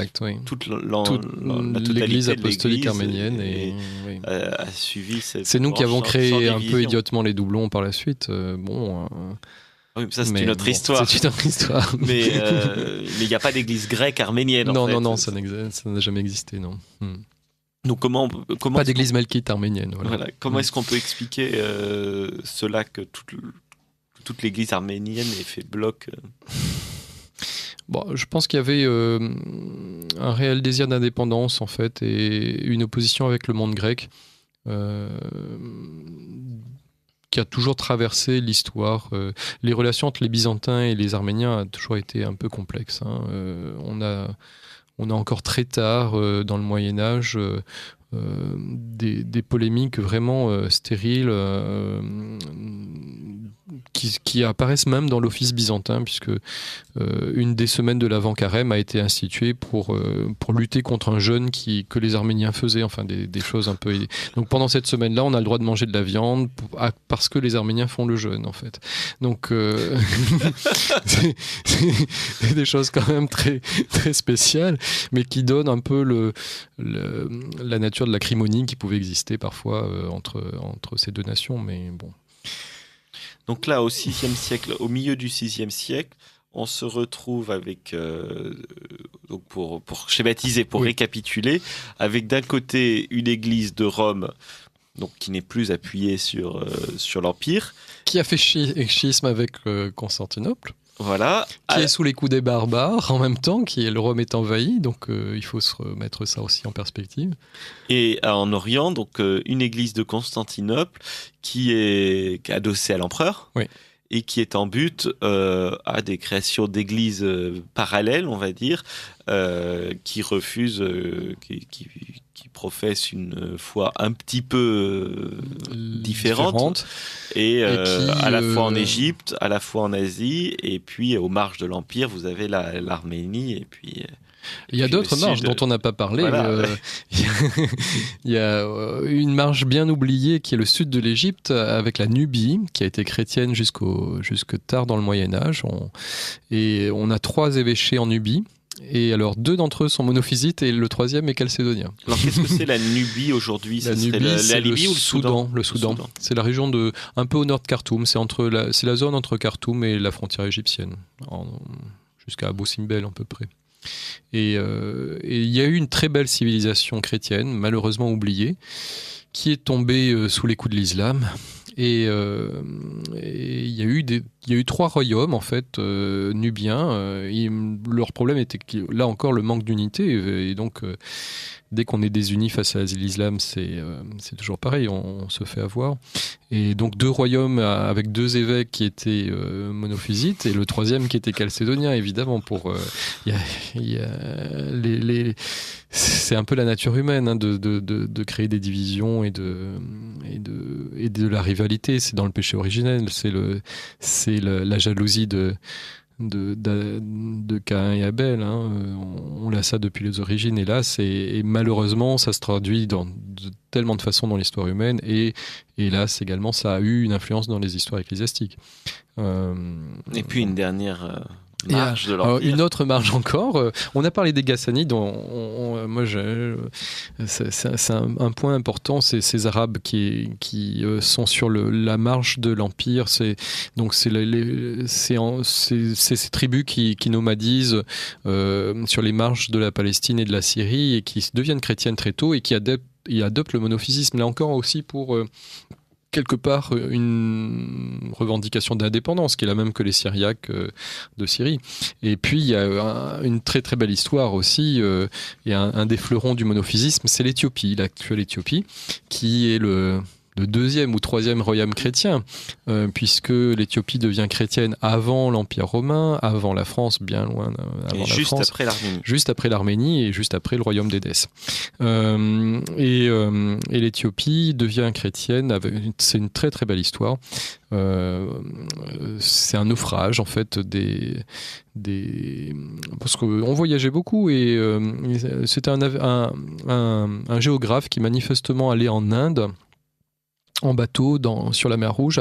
Speaker 2: apostolique arménienne
Speaker 1: a suivi cette...
Speaker 2: C'est nous qui avons créé un peu idiotement les doublons par la suite.
Speaker 1: Oui, mais ça, c'est une autre histoire.
Speaker 2: C'est une autre histoire.
Speaker 1: Mais il n'y a pas d'église grecque arménienne, en fait.
Speaker 2: Non, ça n'a jamais existé, non.
Speaker 1: Donc comment
Speaker 2: pas d'église melkite arménienne.
Speaker 1: Voilà. Comment est-ce qu'on peut expliquer cela, que toute l'église arménienne ait fait bloc
Speaker 2: Bon, je pense qu'il y avait un réel désir d'indépendance, en fait, et une opposition avec le monde grec qui a toujours traversé l'histoire. Les relations entre les Byzantins et les Arméniens ont toujours été un peu complexes. On a encore très tard, dans le Moyen-Âge, des polémiques vraiment stériles qui apparaissent même dans l'office byzantin, puisque une des semaines de l'avant-carême a été instituée pour lutter contre un jeûne que les Arméniens faisaient, des choses un peu... Donc pendant cette semaine-là, on a le droit de manger de la viande parce que les Arméniens font le jeûne, en fait. Donc c'est des choses quand même très, très spéciales, mais qui donnent un peu la nature de l'acrimonie qui pouvait exister parfois entre ces deux nations, mais bon.
Speaker 1: Donc là, au VIe siècle, au milieu du VIe siècle, on se retrouve avec, donc pour schématiser, pour récapituler, avec d'un côté une église de Rome, donc qui n'est plus appuyée sur l'Empire.
Speaker 2: Qui a fait schisme avec Constantinople.
Speaker 1: Voilà.
Speaker 2: Qui est sous les coups des barbares en même temps, le Rome est envahi, donc il faut se remettre ça aussi en perspective.
Speaker 1: Et en Orient, donc une église de Constantinople qui est adossée à l'empereur.
Speaker 2: Oui.
Speaker 1: Et qui est en but à des créations d'églises parallèles, on va dire, qui refusent, qui professent une foi un petit peu différente. Et qui, à la fois en Égypte, à la fois en Asie, et puis aux marges de l'Empire, vous avez l'Arménie, et puis...
Speaker 2: Il y a d'autres marges dont on n'a pas parlé. Voilà. Il y a une marge bien oubliée qui est le sud de l'Égypte avec la Nubie, qui a été chrétienne jusque tard dans le Moyen-Âge. Et on a 3 évêchés en Nubie. Et alors 2 d'entre eux sont monophysites et le 3e est chalcédonien.
Speaker 1: Alors qu'est-ce que c'est la Nubie aujourd'hui?
Speaker 2: La Nubie, c'est la Libye ou le Soudan? Le Soudan. C'est la région un peu au nord de Khartoum. C'est la zone entre Khartoum et la frontière égyptienne, jusqu'à Abou Simbel à peu près. Et il y a eu une très belle civilisation chrétienne, malheureusement oubliée, qui est tombée sous les coups de l'islam. Et il y a eu 3 royaumes en fait nubiens. Leur problème était là encore le manque d'unité. Et donc dès qu'on est désuni face à l'islam, c'est toujours pareil, on se fait avoir. Et donc 2 royaumes avec 2 évêques qui étaient monophysites et le 3e qui était chalcédonien, évidemment. C'est un peu la nature humaine hein, de créer des divisions et de la rivalité. C'est dans le péché originel, c'est la jalousie de Caïn et Abel. Hein. On a ça depuis les origines. Et malheureusement, ça se traduit tellement de façons dans l'histoire humaine. Et hélas, également, ça a eu une influence dans les histoires ecclésiastiques.
Speaker 1: Et puis une dernière... marge de l'Empire.
Speaker 2: Une autre marge encore. On a parlé des Ghassanides. C'est un point important. C'est ces Arabes qui sont sur la marge de l'Empire. C'est ces tribus qui nomadisent sur les marges de la Palestine et de la Syrie et qui deviennent chrétiennes très tôt et qui adoptent le monophysisme. Là encore aussi pour... quelque part une revendication d'indépendance qui est la même que les Syriaques de Syrie. Et puis il y a une très très belle histoire aussi, et un des fleurons du monophysisme, c'est l'Éthiopie, l'actuelle Éthiopie, qui est le 2e ou 3e royaume chrétien, puisque l'Éthiopie devient chrétienne avant l'Empire romain, avant la France, bien loin avant la
Speaker 1: juste
Speaker 2: France. Juste après l'Arménie et juste après le royaume d'Édesse. Et l'Éthiopie devient chrétienne, c'est une très très belle histoire. C'est un naufrage en fait parce qu'on voyageait beaucoup et c'était un géographe qui manifestement allait en Inde en bateau sur la mer Rouge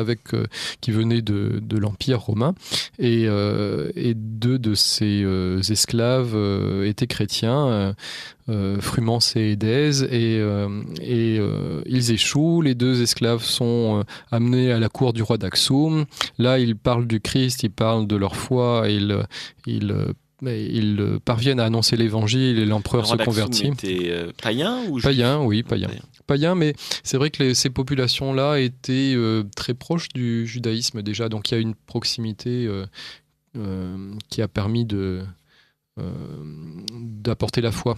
Speaker 2: qui venait de l'Empire romain et 2 de ses esclaves étaient chrétiens, Frumens et Édèse et ils échouent. Les 2 esclaves sont amenés à la cour du roi d'Aksum. Là ils parlent du Christ, ils parlent de leur foi et ils parviennent à annoncer l'évangile et l'empereur se convertit.
Speaker 1: Était païen ou
Speaker 2: païen, oui, païen, mais c'est vrai que ces populations-là étaient très proches du judaïsme déjà, donc il y a une proximité qui a permis d'apporter la foi.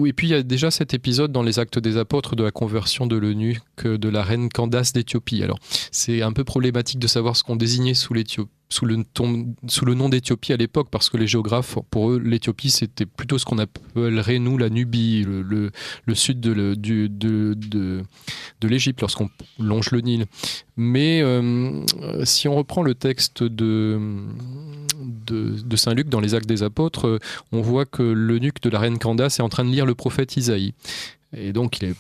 Speaker 2: Et puis il y a déjà cet épisode dans les Actes des Apôtres de la conversion de l'eunuque de la reine Candace d'Éthiopie. Alors c'est un peu problématique de savoir ce qu'on désignait sous le nom d'Éthiopie à l'époque, parce que les géographes, pour eux, l'Éthiopie c'était plutôt ce qu'on appellerait nous la Nubie, le sud de l'Égypte lorsqu'on longe le Nil. Mais si on reprend le texte de Saint Luc dans les Actes des Apôtres, on voit que l'eunuque de la reine Candace est en train de lire le prophète Isaïe. Et donc il est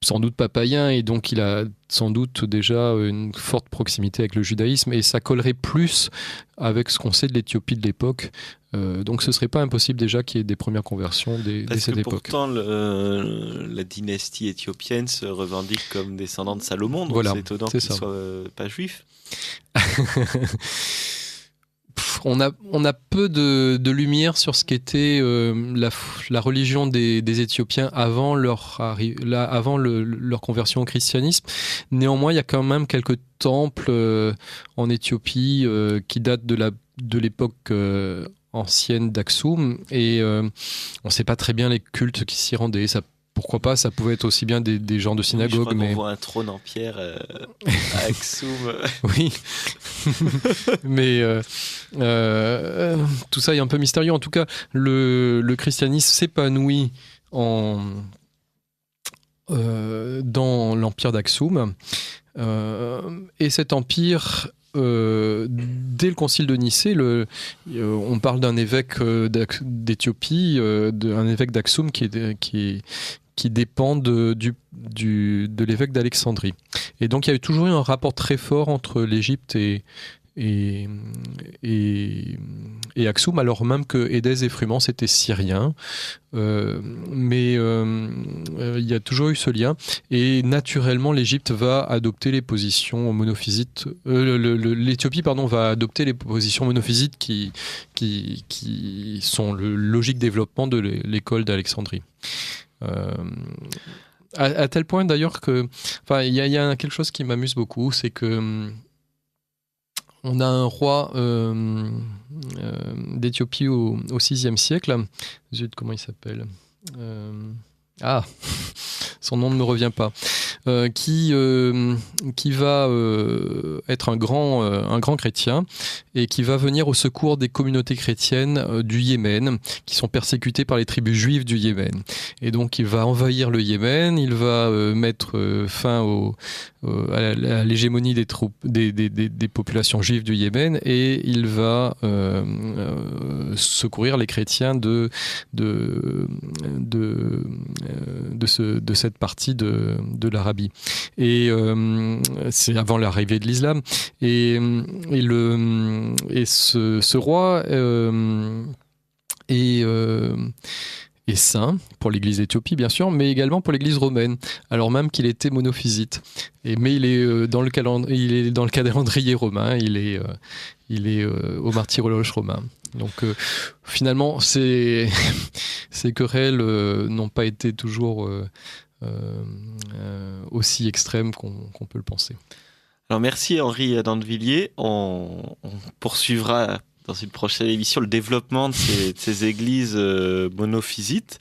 Speaker 2: sans doute pas païen, et donc il a sans doute déjà une forte proximité avec le judaïsme, et ça collerait plus avec ce qu'on sait de l'Éthiopie de l'époque. Donc ce serait pas impossible déjà qu'il y ait des premières conversions dès cette époque.
Speaker 1: Pourtant la dynastie éthiopienne se revendique comme descendant de Salomon, donc
Speaker 2: voilà,
Speaker 1: c'est étonnant qu'il ne soit pas juif.
Speaker 2: On a peu de lumière sur ce qu'était la religion des Éthiopiens avant leur conversion au christianisme. Néanmoins, il y a quand même quelques temples en Éthiopie qui datent de l'époque ancienne d'Aksum, et on ne sait pas très bien les cultes qui s'y rendaient. Pourquoi pas, ça pouvait être aussi bien des gens de synagogue.
Speaker 1: Oui, je crois qu'on voit un trône en pierre à Aksum.
Speaker 2: Oui, mais tout ça est un peu mystérieux. En tout cas, le christianisme s'épanouit dans l'empire d'Aksum. Et cet empire, dès le concile de Nicée, on parle d'un évêque d'Éthiopie, d'un évêque d'Aksum qui dépend de l'évêque d'Alexandrie. Et donc il y a toujours eu un rapport très fort entre l'Égypte et Aksum, alors même que Édesse et Frumens étaient syriens. Mais il y a toujours eu ce lien. Et naturellement, l'Égypte va adopter les positions monophysites. L'Éthiopie, va adopter les positions monophysites qui sont le logique développement de l'école d'Alexandrie. À tel point d'ailleurs que, il y a quelque chose qui m'amuse beaucoup, c'est que on a un roi d'Éthiopie au VIe siècle. Zut, comment il s'appelle ? Son nom ne me revient pas. Qui va être un grand chrétien et qui va venir au secours des communautés chrétiennes du Yémen, qui sont persécutées par les tribus juives du Yémen. Et donc il va envahir le Yémen, il va mettre fin à l'hégémonie des populations juives du Yémen, et il va secourir les chrétiens de cette partie de l'Arabie. Et c'est avant l'arrivée de l'islam. Et ce roi est saint pour l'Église d'Éthiopie, bien sûr, mais également pour l'Église romaine, alors même qu'il était monophysite. Mais il est dans le calendrier romain, il est au martyrologe romain. Donc finalement, ces querelles n'ont pas été toujours aussi extrêmes qu'on peut le penser.
Speaker 1: Alors merci Henri Dandevilliers. On poursuivra dans une prochaine émission le développement de ces églises monophysites.